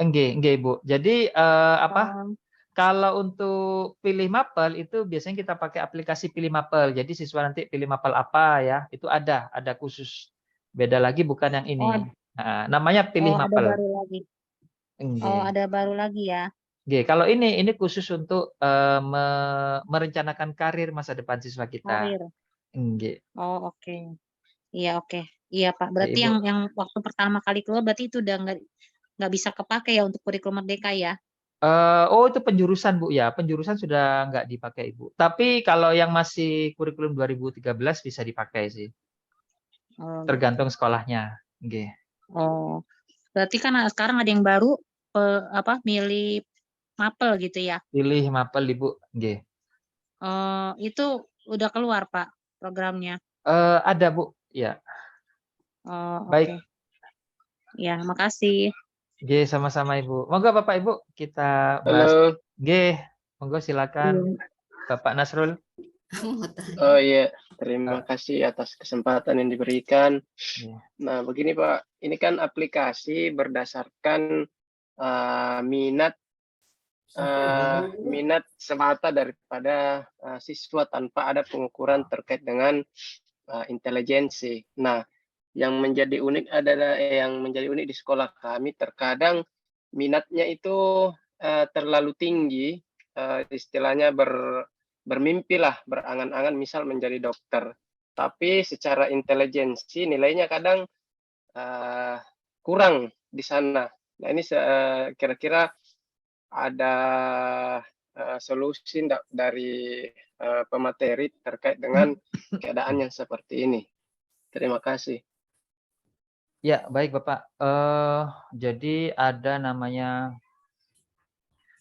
Nggih, Bu. Jadi Oh, kalau untuk pilih mapel itu biasanya kita pakai aplikasi pilih mapel. Jadi siswa nanti pilih mapel apa ya, itu ada khusus. Beda lagi bukan yang oh, ini. Nah, namanya pilih ada mapel. baru lagi. Oh, Nggih. ada baru lagi ya? Nggih, kalau ini khusus untuk merencanakan karir masa depan siswa kita. Karir. Nggih. Oh, oke. Iya, oke. Iya Pak, Ya, berarti Ibu. yang waktu pertama kali keluar berarti itu udah nggak bisa kepakai ya untuk kurikulum Merdeka ya? Oh, itu penjurusan, Bu, ya. Penjurusan sudah nggak dipakai, Ibu. Tapi kalau yang masih kurikulum 2013 bisa dipakai sih. Oh, Tergantung sekolahnya. Nggih. oh. Berarti kan sekarang ada yang baru milih mapel gitu ya? Pilih mapel, Ibu. Nggih. Itu udah keluar Pak programnya. Ada, Bu. Ya. Oh, oke. Baik. Ya, makasih. Nggih, sama-sama, Ibu. Monggo Bapak Ibu kita bahas. Halo. Nggih, monggo silakan Iya. Bapak Nasrul. Oh iya, terima kasih atas kesempatan yang diberikan. Nggih. Nah, begini Pak, ini kan aplikasi berdasarkan minat minat semata daripada siswa tanpa ada pengukuran terkait dengan intelijensi. Nah, yang menjadi unik adalah yang menjadi unik di sekolah kami terkadang minatnya itu terlalu tinggi, istilahnya bermimpi lah, berangan-angan misal menjadi dokter. Tapi secara intelijensi nilainya kadang kurang di sana. Nah ini kira-kira ada solusi dari pemateri terkait dengan keadaan yang seperti ini. Terima kasih. Ya, baik Bapak. Jadi ada namanya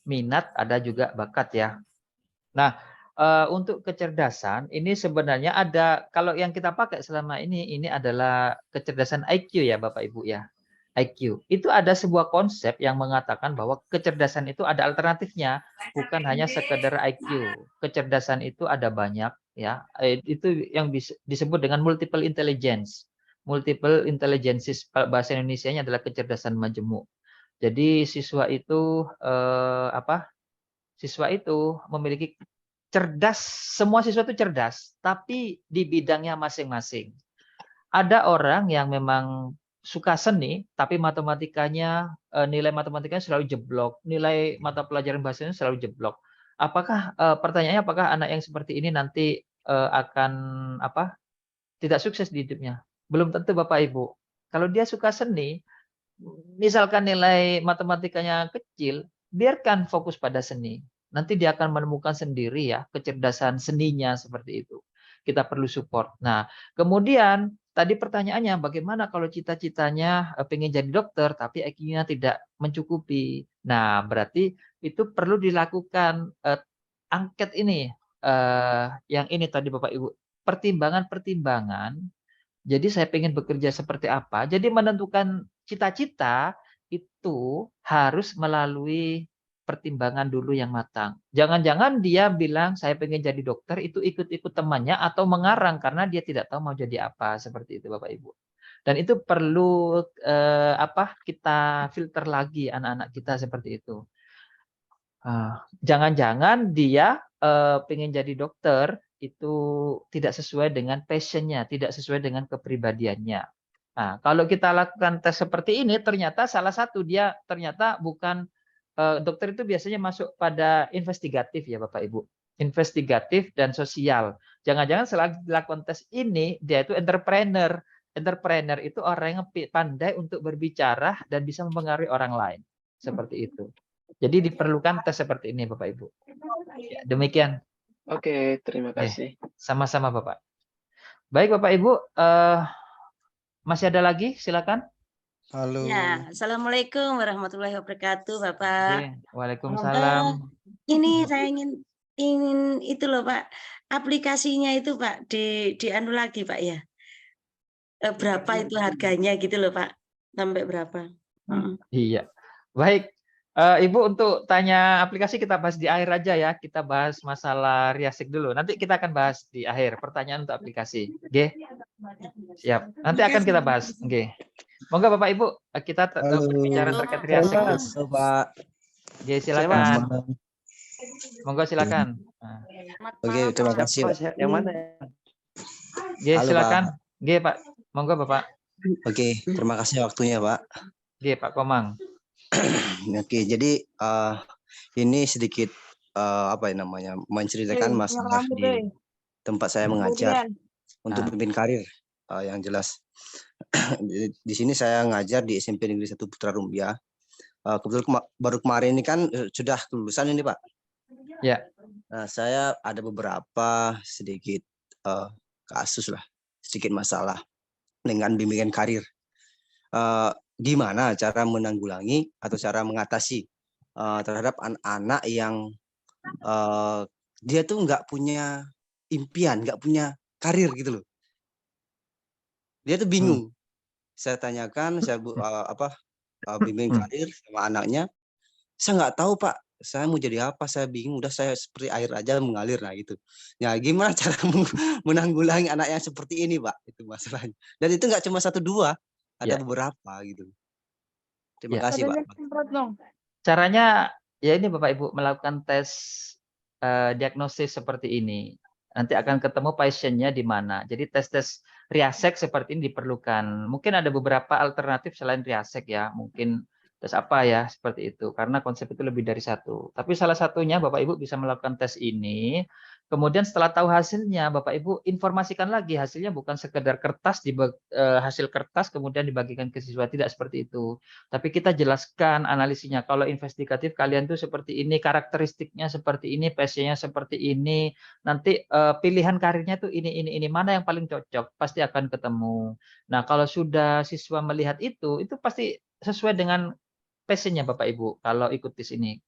minat, ada juga bakat ya. Nah, untuk kecerdasan ini sebenarnya ada, kalau yang kita pakai selama ini adalah kecerdasan IQ ya Bapak Ibu ya. IQ. Itu ada sebuah konsep yang mengatakan bahwa kecerdasan itu ada alternatifnya, bukan hanya sekedar IQ. Kecerdasan itu ada banyak ya. Itu yang disebut dengan multiple intelligence. Multiple intelligences, bahasa Indonesianya adalah kecerdasan majemuk. Jadi siswa itu Siswa itu memiliki cerdas, semua siswa itu cerdas, tapi di bidangnya masing-masing. Ada orang yang memang suka seni, tapi matematikanya, nilai matematikanya selalu jeblok, nilai mata pelajaran bahasanya selalu jeblok. Pertanyaannya apakah anak yang seperti ini nanti akan tidak sukses di hidupnya? Belum tentu Bapak Ibu. Kalau dia suka seni, misalkan nilai matematikanya kecil, biarkan fokus pada seni. Nanti dia akan menemukan sendiri ya kecerdasan seninya seperti itu. Kita perlu support. Nah, kemudian tadi pertanyaannya bagaimana kalau cita-citanya pengen jadi dokter tapi IQ-nya tidak mencukupi. Nah, berarti itu perlu dilakukan angket ini. Yang ini tadi Bapak Ibu, pertimbangan-pertimbangan. Jadi saya pengen bekerja seperti apa. Jadi menentukan cita-cita itu harus melalui pertimbangan dulu yang matang. Jangan-jangan dia bilang saya pengen jadi dokter itu ikut-ikut temannya atau mengarang karena dia tidak tahu mau jadi apa, seperti itu Bapak Ibu. Dan itu perlu kita filter lagi anak-anak kita seperti itu. Jangan-jangan dia pengen jadi dokter itu tidak sesuai dengan passion-nya, tidak sesuai dengan kepribadiannya. Nah, kalau kita lakukan tes seperti ini, ternyata salah satu dia ternyata bukan dokter itu biasanya masuk pada investigatif ya Bapak Ibu, investigatif dan sosial. Jangan-jangan setelah dilakukan tes ini dia itu entrepreneur. Entrepreneur itu orang yang pandai untuk berbicara dan bisa mempengaruhi orang lain, seperti itu. Jadi diperlukan tes seperti ini Bapak Ibu. Ya, demikian. Oke, terima kasih. Sama-sama Bapak. Baik Bapak Ibu, masih ada lagi? Silakan. Halo. Ya, Assalamualaikum warahmatullahi wabarakatuh, Bapak. Oke, Waalaikumsalam. Ini saya ingin itu loh, Pak. Aplikasinya itu, Pak, di anu lagi, Pak ya. Berapa itu harganya gitu loh, Pak? Sampai berapa? Iya. Baik. Ibu untuk tanya aplikasi kita bahas di akhir aja ya. Kita bahas masalah Riasik dulu. Nanti kita akan bahas di akhir pertanyaan untuk aplikasi. Oke. Siap. Nanti akan kita bahas. Oke. Monggo Bapak Ibu, kita berbicara terkait Riasik. Halo, Pak. Oke, silakan. Monggo silakan. Oke, terima kasih. Yang mana? Oke, Halo, silakan. Oke, Pak. Monggo Bapak. Oke, terima kasih waktunya, Pak. Oke, Pak Komang. Oke, jadi ini sedikit menceritakan masalah di tempat saya mengajar untuk pimpin karir yang jelas. Di sini saya ngajar di SMP Negeri 1 Putra Rumbia. Kebetulan baru kemarin ini kan sudah kelulusan ini Pak. Ya. Nah, saya ada beberapa sedikit kasus lah, sedikit masalah dengan bimbingan karir. Gimana cara menanggulangi atau cara mengatasi terhadap anak-anak yang dia tuh nggak punya impian, nggak punya karir gitu loh. Dia tuh bingung. Saya tanyakan, saya bimbing karir sama anaknya. Saya nggak tahu Pak, saya mau jadi apa, saya bingung. Udah saya seperti air aja mengalir lah gitu. Ya gimana cara menanggulangi anak yang seperti ini Pak? Itu masalahnya. Dan itu nggak cuma 1 2, ada beberapa gitu. Terima kasih Pak. Caranya ya ini Bapak Ibu melakukan tes diagnosis seperti ini. Nanti akan ketemu passion-nya di mana. Jadi tes-tes Riasek seperti ini diperlukan. Mungkin ada beberapa alternatif selain Riasek ya. Mungkin tes apa ya seperti itu. Karena konsep itu lebih dari satu. Tapi salah satunya Bapak Ibu bisa melakukan tes ini. Kemudian setelah tahu hasilnya, Bapak Ibu informasikan lagi hasilnya, bukan sekedar kertas hasil kertas kemudian dibagikan ke siswa, tidak seperti itu. Tapi kita jelaskan analisisnya. Kalau investigatif kalian tuh seperti ini, karakteristiknya seperti ini, passionnya seperti ini. Nanti pilihan karirnya tuh ini mana yang paling cocok, pasti akan ketemu. Nah, kalau sudah siswa melihat itu pasti sesuai dengan passionnya Bapak Ibu kalau ikut tes ini.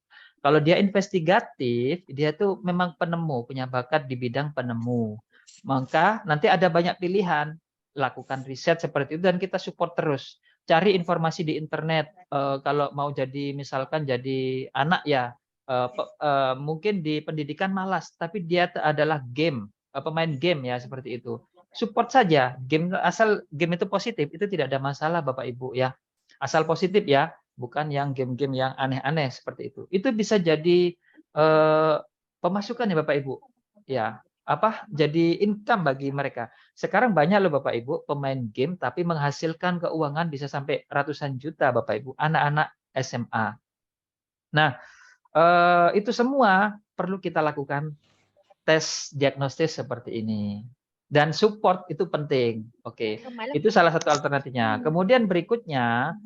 Kalau dia investigatif, dia tuh memang penemu, punya bakat di bidang penemu. Maka nanti ada banyak pilihan, lakukan riset seperti itu dan kita support terus. Cari informasi di internet. Kalau mau jadi misalkan jadi anak ya, mungkin di pendidikan malas, tapi dia adalah pemain game ya seperti itu. Support saja game, asal game itu positif, itu tidak ada masalah Bapak Ibu ya. Asal positif ya, bukan yang game-game yang aneh-aneh seperti itu. Itu bisa jadi pemasukan ya Bapak Ibu. Ya, jadi income bagi mereka. Sekarang banyak loh Bapak Ibu pemain game tapi menghasilkan keuangan bisa sampai ratusan juta Bapak Ibu, anak-anak SMA. Nah, itu semua perlu kita lakukan tes diagnostis seperti ini. Dan support itu penting. Oke, itu salah satu alternatifnya. Kemudian berikutnya,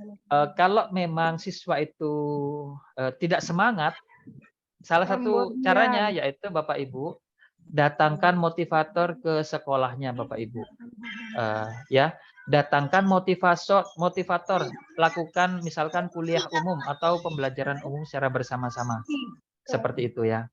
kalau memang siswa itu tidak semangat, salah satu caranya yaitu Bapak Ibu datangkan motivator ke sekolahnya Bapak Ibu. Ya, datangkan motivator, lakukan misalkan kuliah umum atau pembelajaran umum secara bersama-sama. Seperti itu ya.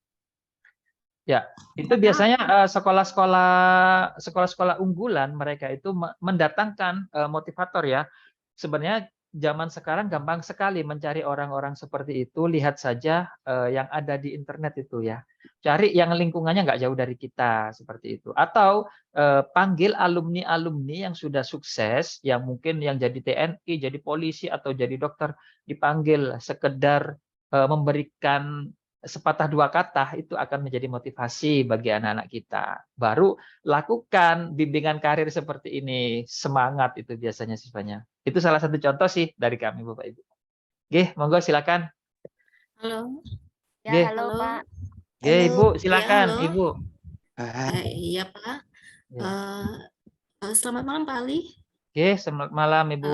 Ya, itu biasanya sekolah-sekolah unggulan mereka itu mendatangkan motivator ya. Sebenarnya zaman sekarang gampang sekali mencari orang-orang seperti itu. Lihat saja yang ada di internet itu ya. Cari yang lingkungannya nggak jauh dari kita seperti itu. Atau panggil alumni-alumni yang sudah sukses, yang mungkin yang jadi TNI, jadi polisi atau jadi dokter, dipanggil sekedar memberikan sepatah dua kata itu akan menjadi motivasi bagi anak-anak kita. Baru lakukan bimbingan karir seperti ini, semangat itu biasanya siswanya. Itu salah satu contoh sih dari kami Bapak Ibu. Oke, monggo silakan. Halo. Ya, Ya, halo, halo Pak. Oke, Ibu, silakan, halo. Ibu. Iya Pak. Selamat malam Pak Ali. Oke, selamat malam Ibu.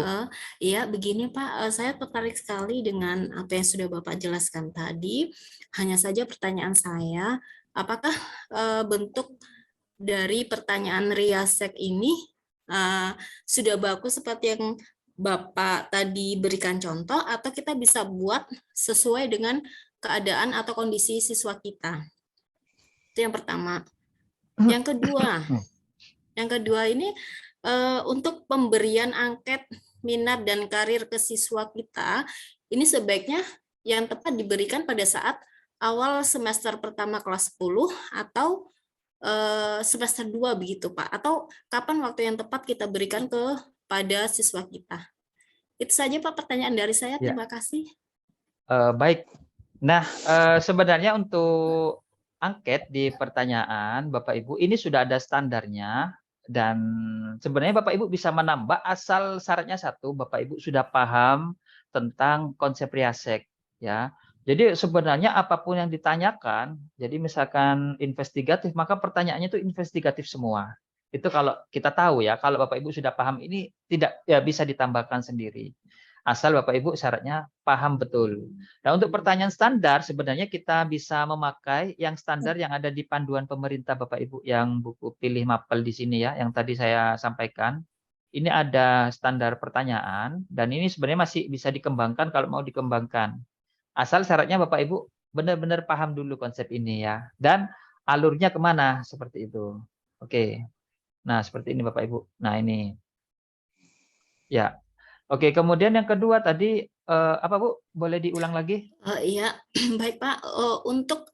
Iya, begini Pak, saya tertarik sekali dengan apa yang sudah Bapak jelaskan tadi. Hanya saja pertanyaan saya, apakah bentuk dari pertanyaan Riasek ini sudah bagus seperti yang Bapak tadi berikan contoh, atau kita bisa buat sesuai dengan keadaan atau kondisi siswa kita? Itu yang pertama. Yang kedua ini untuk pemberian angket minat dan karir ke siswa kita, ini sebaiknya yang tepat diberikan pada saat awal semester pertama kelas 10 atau semester 2 begitu Pak, atau kapan waktu yang tepat kita berikan kepada siswa kita. Itu saja Pak pertanyaan dari saya, terima kasih. Baik, nah sebenarnya untuk angket di pertanyaan Bapak Ibu ini sudah ada standarnya. Dan sebenarnya Bapak Ibu bisa menambah asal syaratnya satu, Bapak Ibu sudah paham tentang konsep Riasek ya. Jadi sebenarnya apapun yang ditanyakan, jadi misalkan investigatif, maka pertanyaannya itu investigatif semua. Itu kalau kita tahu ya, kalau Bapak Ibu sudah paham ini tidak ya bisa ditambahkan sendiri. Asal Bapak Ibu syaratnya paham betul. Nah, untuk pertanyaan standar sebenarnya kita bisa memakai yang standar yang ada di panduan pemerintah Bapak Ibu, yang buku pilih mapel di sini ya, yang tadi saya sampaikan. Ini ada standar pertanyaan dan ini sebenarnya masih bisa dikembangkan kalau mau dikembangkan. Asal syaratnya Bapak Ibu benar-benar paham dulu konsep ini ya. Dan alurnya kemana seperti itu. Oke. Nah, seperti ini Bapak Ibu. Nah, ini. Ya. Oke, kemudian yang kedua tadi apa Bu? Boleh diulang lagi? Iya, baik Pak. Untuk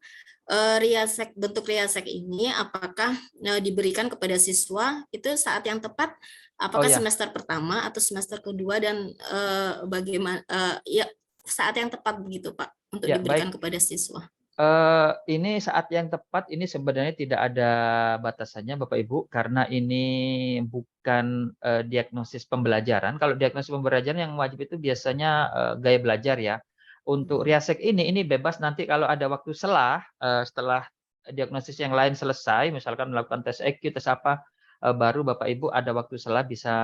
bentuk Riasek ini, apakah diberikan kepada siswa itu saat yang tepat? Apakah semester pertama atau semester kedua, dan bagaimana? Ya, saat yang tepat begitu Pak untuk diberikan kepada siswa. Ini saat yang tepat ini sebenarnya tidak ada batasannya Bapak Ibu, karena ini bukan diagnosis pembelajaran. Kalau diagnosis pembelajaran yang wajib itu biasanya gaya belajar ya. Untuk Riasek ini bebas, nanti kalau ada waktu setelah diagnosis yang lain selesai, misalkan melakukan tes EQ, tes apa, baru Bapak Ibu ada waktu setelah bisa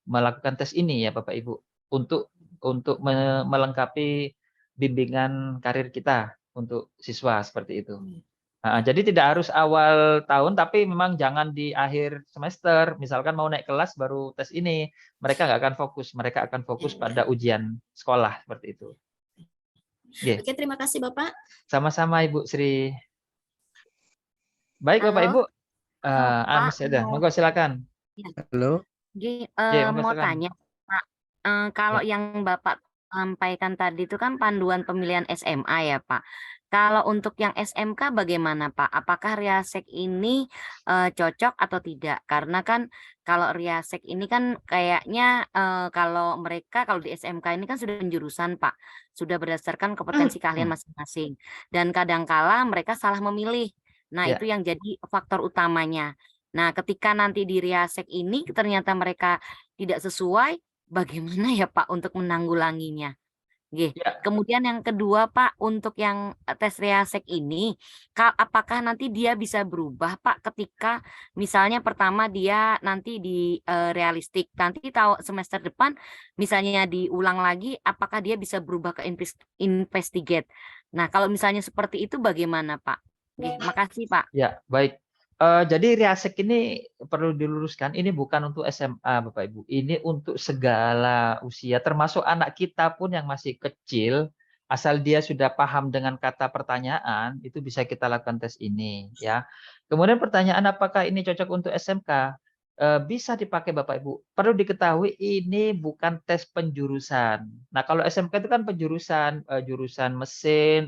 melakukan tes ini ya Bapak Ibu, untuk melengkapi bimbingan karir kita untuk siswa seperti itu. Nah, jadi tidak harus awal tahun, tapi memang jangan di akhir semester. Misalkan mau naik kelas baru tes ini, mereka nggak akan fokus. Mereka akan fokus pada ujian sekolah seperti itu. Nggih. Oke, terima kasih Bapak. Sama-sama Ibu Sri. Baik Bapak Ibu. Pak, Masih ada. Monggo silakan. Halo. Monggo mau silakan. tanya, Pak, kalau Ya. yang Bapak sampaikan tadi itu kan panduan pemilihan SMA ya, Pak. Kalau untuk yang SMK bagaimana, Pak? Apakah Riasek ini cocok atau tidak? Karena kan kalau Riasek ini kan kayaknya kalau di SMK ini kan sudah penjurusan, Pak. Sudah berdasarkan kompetensi keahlian masing-masing. Dan kadangkala mereka salah memilih. Nah, Ya. itu yang jadi faktor utamanya. Nah, ketika nanti di Riasek ini ternyata mereka tidak sesuai, bagaimana ya Pak untuk menanggulanginya? Nggih. Ya. Kemudian yang kedua Pak, untuk yang tes Riasek ini, apakah nanti dia bisa berubah Pak ketika misalnya pertama dia nanti di realistik, nanti tahu semester depan misalnya diulang lagi, apakah dia bisa berubah ke investigate? Nah, kalau misalnya seperti itu bagaimana Pak? Nggih, makasih Pak. Ya, baik. Jadi Riasek ini perlu diluruskan, ini bukan untuk SMA Bapak Ibu. Ini untuk segala usia, termasuk anak kita pun yang masih kecil, asal dia sudah paham dengan kata pertanyaan, itu bisa kita lakukan tes ini, ya. Kemudian pertanyaan apakah ini cocok untuk SMK? Bisa dipakai Bapak Ibu. Perlu diketahui ini bukan tes penjurusan. Nah, kalau SMK itu kan penjurusan, jurusan mesin,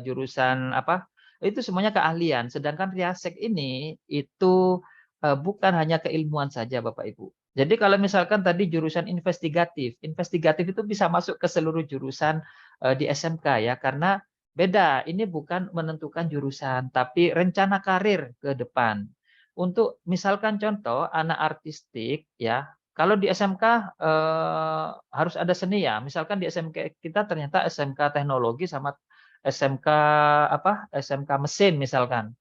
jurusan apa? Itu semuanya keahlian. Sedangkan Riasek ini itu bukan hanya keilmuan saja Bapak Ibu. Jadi kalau misalkan tadi jurusan investigatif itu bisa masuk ke seluruh jurusan di SMK ya, karena beda. Ini bukan menentukan jurusan, tapi rencana karir ke depan. Untuk misalkan contoh anak artistik ya, kalau di SMK harus ada seni ya. Misalkan di SMK kita ternyata SMK teknologi sama SMK SMK mesin misalkan.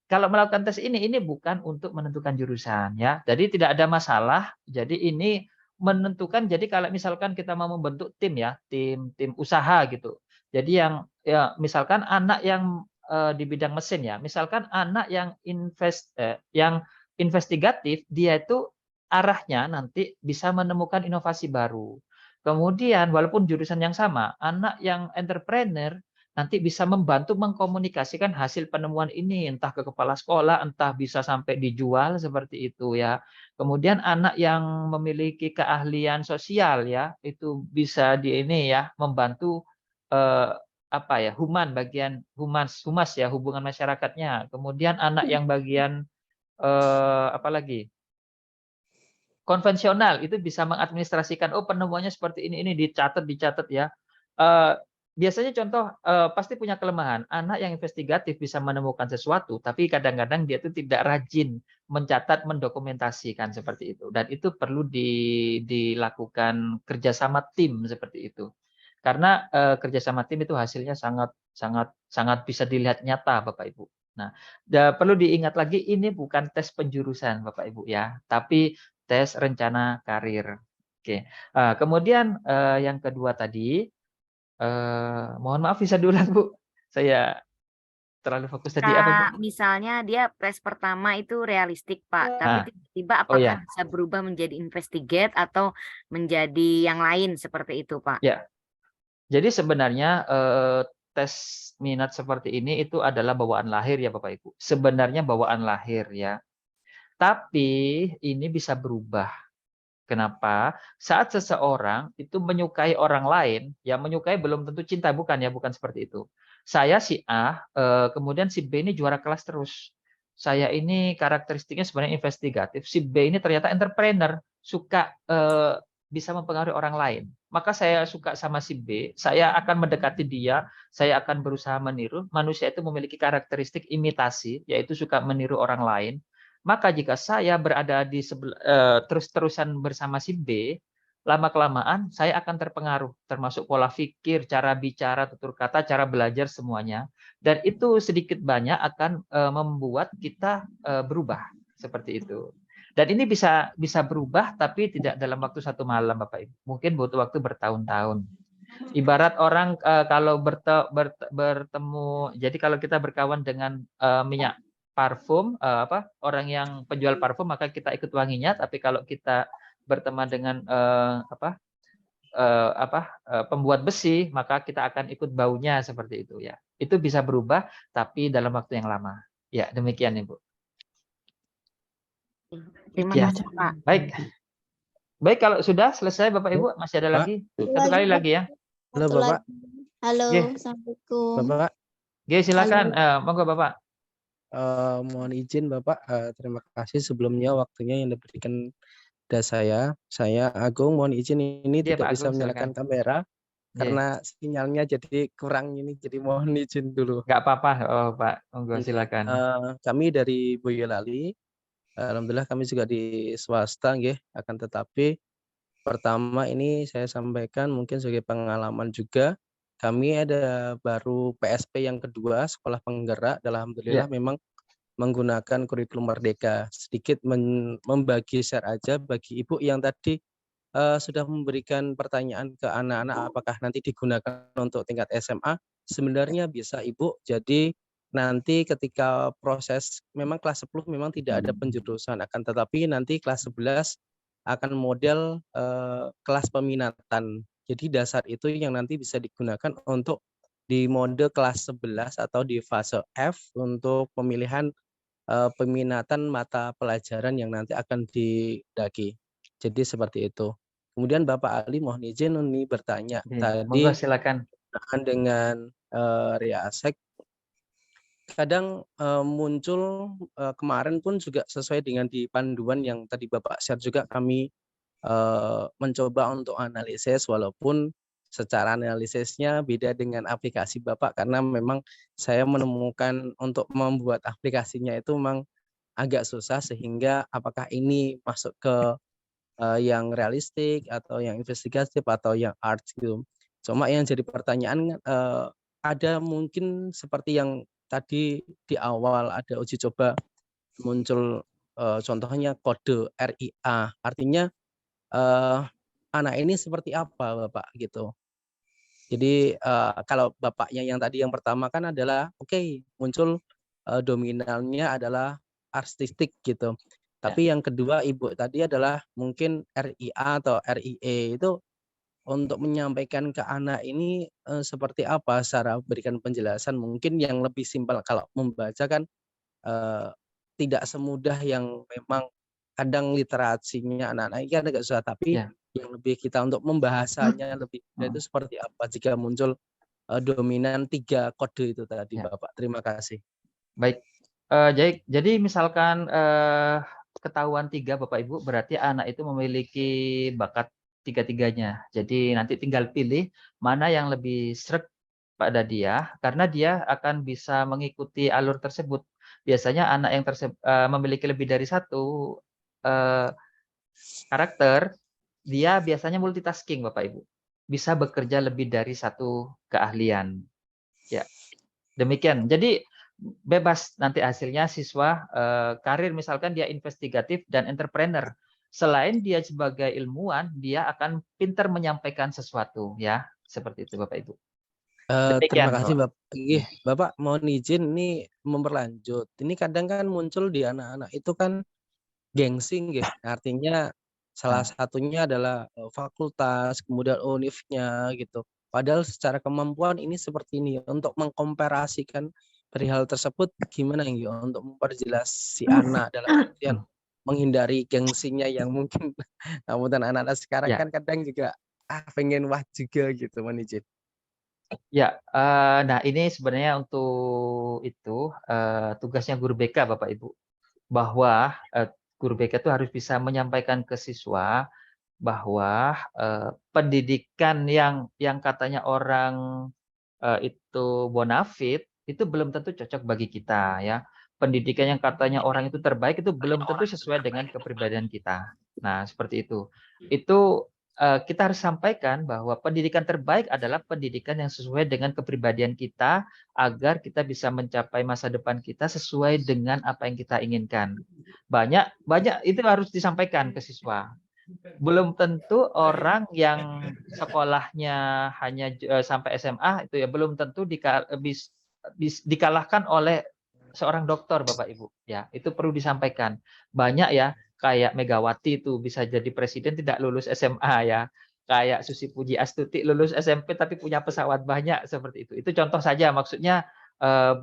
Kalau melakukan tes ini bukan untuk menentukan jurusan ya. Jadi tidak ada masalah. Jadi ini menentukan, jadi kalau misalkan kita mau membentuk tim ya, tim usaha gitu. Jadi yang ya misalkan anak yang di bidang mesin ya, misalkan anak yang yang investigatif, dia itu arahnya nanti bisa menemukan inovasi baru. Kemudian walaupun jurusan yang sama, anak yang entrepreneur nanti bisa membantu mengkomunikasikan hasil penemuan ini, entah ke kepala sekolah, entah bisa sampai dijual seperti itu ya. Kemudian anak yang memiliki keahlian sosial ya, itu bisa di ini ya, membantu bagian humas ya, hubungan masyarakatnya. Kemudian anak yang bagian konvensional itu bisa mengadministrasikan, oh penemuannya seperti ini dicatat ya. Biasanya contoh pasti punya kelemahan. Anak yang investigatif bisa menemukan sesuatu, tapi kadang-kadang dia itu tidak rajin mencatat, mendokumentasikan seperti itu. Dan itu perlu dilakukan kerjasama tim seperti itu. Karena kerjasama tim itu hasilnya sangat bisa dilihat nyata, Bapak Ibu. Nah, perlu diingat lagi ini bukan tes penjurusan, Bapak Ibu ya, tapi tes rencana karir. Oke. Kemudian yang kedua tadi, mohon maaf bisa diulang Bu. Saya terlalu fokus tadi apa Bu? Misalnya dia tes pertama itu realistik Pak, tapi tiba-tiba Oh apakah ya. bisa berubah menjadi investigate atau menjadi yang lain seperti itu Pak? Ya. Jadi sebenarnya tes minat seperti ini itu adalah bawaan lahir ya Bapak Ibu. Sebenarnya bawaan lahir ya. Tapi ini bisa berubah. Kenapa? Saat seseorang itu menyukai orang lain, ya menyukai belum tentu cinta, bukan seperti itu. Saya si A, kemudian si B ini juara kelas terus. Saya ini karakteristiknya sebenarnya investigatif. Si B ini ternyata entrepreneur, suka bisa mempengaruhi orang lain. Maka saya suka sama si B, saya akan mendekati dia, saya akan berusaha meniru. Manusia itu memiliki karakteristik imitasi, yaitu suka meniru orang lain. Maka jika saya berada di terus-terusan bersama si B, lama-kelamaan saya akan terpengaruh, termasuk pola pikir, cara bicara, tutur kata, cara belajar semuanya. Dan itu sedikit banyak akan membuat kita berubah seperti itu. Dan ini bisa berubah, tapi tidak dalam waktu satu malam, Bapak Ibu. Mungkin butuh waktu bertahun-tahun. Ibarat orang kalau bertemu, jadi kalau kita berkawan dengan minyak parfum, orang yang penjual parfum maka kita ikut wanginya, tapi kalau kita berteman dengan pembuat besi, maka kita akan ikut baunya seperti itu ya. Itu bisa berubah tapi dalam waktu yang lama. Ya, demikian Ibu. Terima Ya. kasih, Pak. Baik. Baik, kalau sudah selesai Bapak Ibu, masih ada Pak. lagi? Satu kali lagi ya. Halo Bapak. Halo, Oke. Assalamualaikum. Bapak, Oke, silakan. Monggo Bapak. mohon izin Bapak, terima kasih sebelumnya waktunya yang diberikan kepada saya. Saya Agung, mohon izin ini Iya, tidak Pak bisa Agung, menyalakan silakan. kamera Iya. karena sinyalnya jadi kurang ini, jadi mohon izin dulu. Nggak apa-apa, Pak. Monggo Ini, silakan. kami dari Boyolali, alhamdulillah kami juga di swasta, nggih. Akan tetapi pertama ini saya sampaikan mungkin sebagai pengalaman juga, kami ada baru PSP yang kedua, sekolah penggerak, dan alhamdulillah Iya. memang menggunakan kurikulum Merdeka. Sedikit membagi share aja bagi Ibu yang tadi sudah memberikan pertanyaan ke anak-anak apakah nanti digunakan untuk tingkat SMA. Sebenarnya bisa Ibu, jadi nanti ketika proses memang kelas 10 memang tidak ada penjurusan, akan tetapi nanti kelas 11 akan model kelas peminatan. Jadi dasar itu yang nanti bisa digunakan untuk di mode kelas 11 atau di fase F untuk pemilihan peminatan mata pelajaran yang nanti akan didaki. Jadi seperti itu. Kemudian Bapak Ali mohon izin ini bertanya Monggo tadi silakan. dengan Riasek kadang muncul kemarin pun juga sesuai dengan di panduan yang tadi Bapak share juga kami mencoba untuk analisis walaupun secara analisisnya beda dengan aplikasi Bapak karena memang saya menemukan untuk membuat aplikasinya itu memang agak susah sehingga apakah ini masuk ke yang realistik atau yang investigatif atau yang art gitu. Cuma yang jadi pertanyaan ada mungkin seperti yang tadi di awal ada uji coba muncul contohnya kode RIA, artinya anak ini seperti apa Bapak gitu. Jadi kalau Bapaknya yang tadi yang pertama kan adalah muncul dominannya adalah artistik gitu. Tapi yang kedua Ibu tadi adalah mungkin RIA atau RIE itu untuk menyampaikan ke anak ini seperti apa cara berikan penjelasan mungkin yang lebih simpel kalau membaca kan tidak semudah yang memang kadang literasinya anak-anak ini kan agak susah tapi yang lebih kita untuk membahasanya lebih itu seperti apa jika muncul dominan 3 kode itu tadi Bapak. Terima kasih. Baik. Jadi misalkan ketahuan 3 Bapak Ibu berarti anak itu memiliki bakat 3-tiganya. Jadi nanti tinggal pilih mana yang lebih sreg pada dia karena dia akan bisa mengikuti alur tersebut. Biasanya anak yang memiliki lebih dari 1 karakter dia biasanya multitasking Bapak Ibu. Bisa bekerja lebih dari 1 keahlian. Ya. Demikian. Jadi bebas nanti hasilnya siswa karir misalkan dia investigatif dan entrepreneur. Selain dia sebagai ilmuwan, dia akan pintar menyampaikan sesuatu ya. Seperti itu Bapak Ibu. Terima kasih Bapak. Bapak mohon izin ini memperlanjut. Ini kadang kan muncul di anak-anak itu kan gengsi gitu. Artinya salah satunya adalah fakultas, kemudian univnya gitu. Padahal secara kemampuan ini seperti ini untuk mengkomparasikan perihal tersebut gimana ya untuk memperjelas si anak dalam artian menghindari gengsinya yang mungkin namun anak-anak sekarang kan kadang juga pengen wah juga gitu mohon izin. Ya, nah ini sebenarnya untuk itu tugasnya guru BK Bapak Ibu bahwa guru BK itu harus bisa menyampaikan ke siswa bahwa pendidikan yang katanya orang itu bonafit itu belum tentu cocok bagi kita ya. Pendidikan yang katanya orang itu terbaik itu belum tentu sesuai dengan kepribadian kita. Nah, seperti itu. Itu kita harus sampaikan bahwa pendidikan terbaik adalah pendidikan yang sesuai dengan kepribadian kita agar kita bisa mencapai masa depan kita sesuai dengan apa yang kita inginkan. Banyak itu harus disampaikan ke siswa. Belum tentu orang yang sekolahnya hanya sampai SMA itu ya belum tentu dikalahkan oleh seorang dokter Bapak Ibu ya. Itu perlu disampaikan. Banyak ya kayak Megawati itu bisa jadi presiden tidak lulus SMA ya. kayak Susi Puji Astuti lulus SMP tapi punya pesawat banyak seperti itu. Itu contoh saja, maksudnya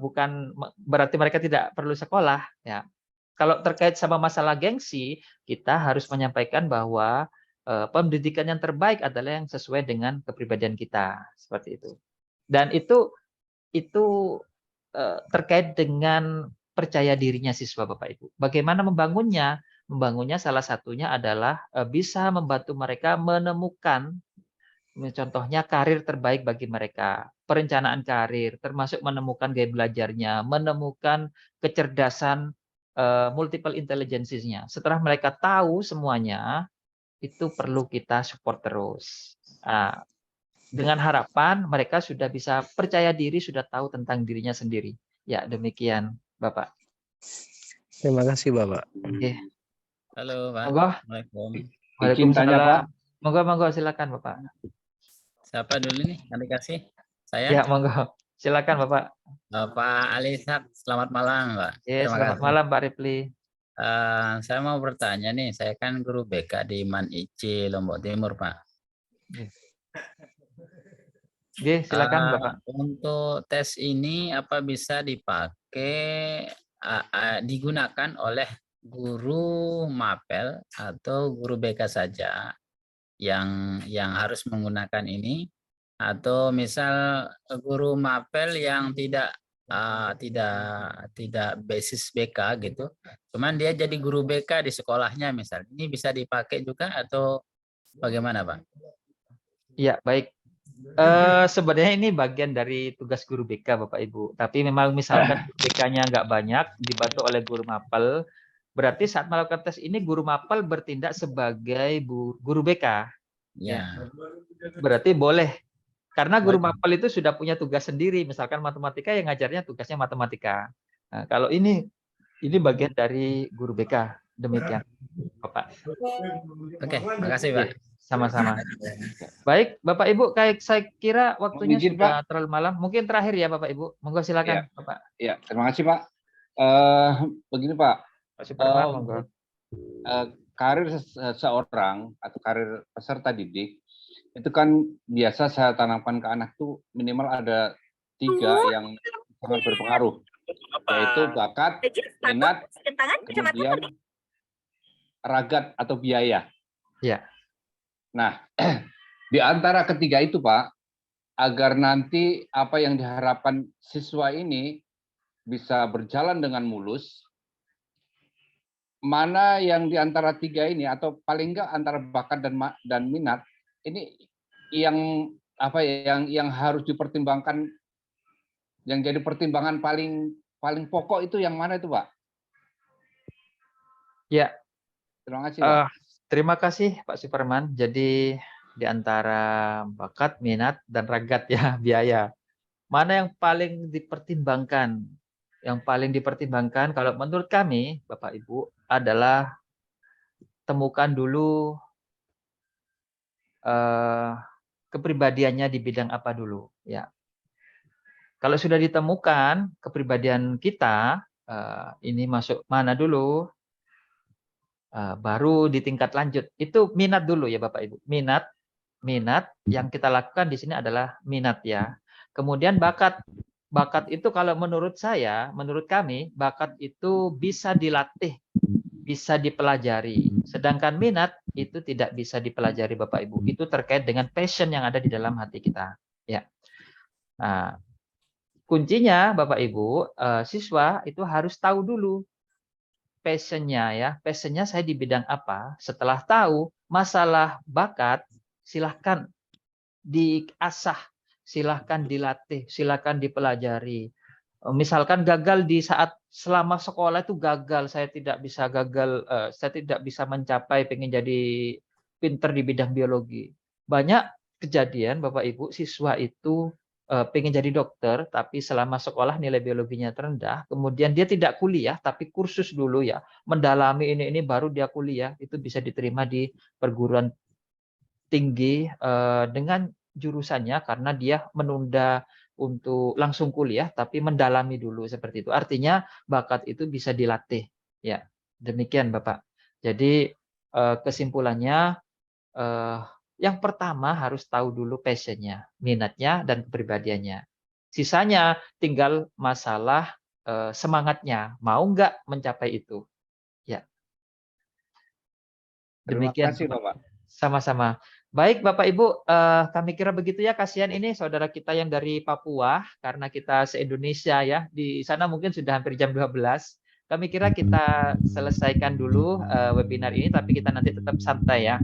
bukan berarti mereka tidak perlu sekolah ya. Kalau terkait sama masalah gengsi, kita harus menyampaikan bahwa pendidikan yang terbaik adalah yang sesuai dengan kepribadian kita, seperti itu. Dan itu terkait dengan percaya dirinya siswa Bapak Ibu. Bagaimana membangunnya? Membangunnya salah satunya adalah bisa membantu mereka menemukan contohnya karir terbaik bagi mereka, perencanaan karir, termasuk menemukan gaya belajarnya, menemukan kecerdasan multiple intelligence-nya. Setelah mereka tahu semuanya, itu perlu kita support terus. Nah, dengan harapan mereka sudah bisa percaya diri, sudah tahu tentang dirinya sendiri. Ya, demikian, Bapak. Terima kasih, Bapak. Oke. Halo, Pak. Monggo. Assalamualaikum. Izin tanya, Pak. Monggo, monggo, silakan, Bapak. Siapa dulu nih yang dikasih? Saya? Ya, monggo. Silakan, Bapak. Pak Alisak, selamat malam, Pak. Ya, Terima selamat kasih. malam, Pak Ripli. Saya mau bertanya nih, saya kan guru BK di Man IC Lombok Timur, Pak. Oke, silakan, Bapak. Untuk tes ini apa bisa dipakai, digunakan oleh guru mapel atau guru BK saja yang harus menggunakan ini, atau misal guru mapel yang tidak basis BK gitu, cuman dia jadi guru BK di sekolahnya misal, ini bisa dipakai juga atau bagaimana, Pak? Iya, baik. Sebenarnya ini bagian dari tugas guru BK, Bapak Ibu. Tapi memang misalkan BK-nya nggak banyak, dibantu oleh guru mapel, berarti saat melakukan tes ini guru mapel bertindak sebagai guru BK. Ya. Berarti boleh. Karena guru mapel itu sudah punya tugas sendiri. Misalkan matematika yang ngajarnya tugasnya matematika. Nah, kalau ini bagian dari guru BK. Demikian, Bapak. Oke, makasih, Pak. Sama-sama. Baik, Bapak Ibu, kayak saya kira waktunya Izin, sudah Pak. terlalu malam. Mungkin terakhir ya, Bapak Ibu. Monggo silakan, Bapak. Ya, terima kasih, Pak. Begini, Pak. Pak Superman, monggo. Karir seseorang atau karir peserta didik itu kan biasa saya tanamkan ke anak tuh minimal ada 3 yang sangat berpengaruh, yaitu bakat, minat, kemudian ragat atau biaya. Ya. Nah, di antara ketiga itu, Pak, agar nanti apa yang diharapkan siswa ini bisa berjalan dengan mulus, mana yang di antara 3 ini atau paling enggak antara bakat dan minat ini yang harus dipertimbangkan, yang jadi pertimbangan paling pokok itu yang mana itu, Pak? Ya. Terima kasih, Pak. Terima kasih, Pak Superman. Jadi di antara bakat, minat, dan ragat ya, biaya. Mana yang paling dipertimbangkan? Yang paling dipertimbangkan kalau menurut kami, Bapak Ibu, adalah temukan dulu kepribadiannya di bidang apa dulu. Ya. Kalau sudah ditemukan kepribadian kita, ini masuk mana dulu, baru di tingkat lanjut. Itu minat dulu ya Bapak Ibu. Minat yang kita lakukan di sini adalah minat ya. Kemudian bakat. Bakat itu kalau menurut saya, menurut kami, bakat itu bisa dilatih, bisa dipelajari. Sedangkan minat itu tidak bisa dipelajari Bapak Ibu. Itu terkait dengan passion yang ada di dalam hati kita. Ya. Nah, kuncinya Bapak Ibu, siswa itu harus tahu dulu passionnya ya. Passionnya saya di bidang apa. Setelah tahu masalah bakat, silahkan diasah, silahkan dilatih, silahkan dipelajari. Misalkan gagal di saat selama sekolah itu gagal, saya tidak bisa mencapai pengen jadi pinter di bidang biologi. Banyak kejadian Bapak Ibu, siswa itu pengen jadi dokter, tapi selama sekolah nilai biologinya terendah, kemudian dia tidak kuliah, tapi kursus dulu ya, mendalami ini baru dia kuliah, itu bisa diterima di perguruan tinggi dengan jurusannya karena dia menunda untuk langsung kuliah tapi mendalami dulu seperti itu. Artinya bakat itu bisa dilatih. Ya, demikian Bapak. Jadi kesimpulannya Yang pertama harus tahu dulu passionnya, minatnya, dan kepribadiannya. Sisanya tinggal masalah semangatnya, mau nggak mencapai itu. Ya. Terima Demikian, kasih, Bapak. sama-sama. Baik, Bapak Ibu, kami kira begitu ya. Kasihan ini saudara kita yang dari Papua, karena kita se-Indonesia ya. Di sana mungkin sudah hampir jam 12. Kami kira kita selesaikan dulu webinar ini, tapi kita nanti tetap santai ya.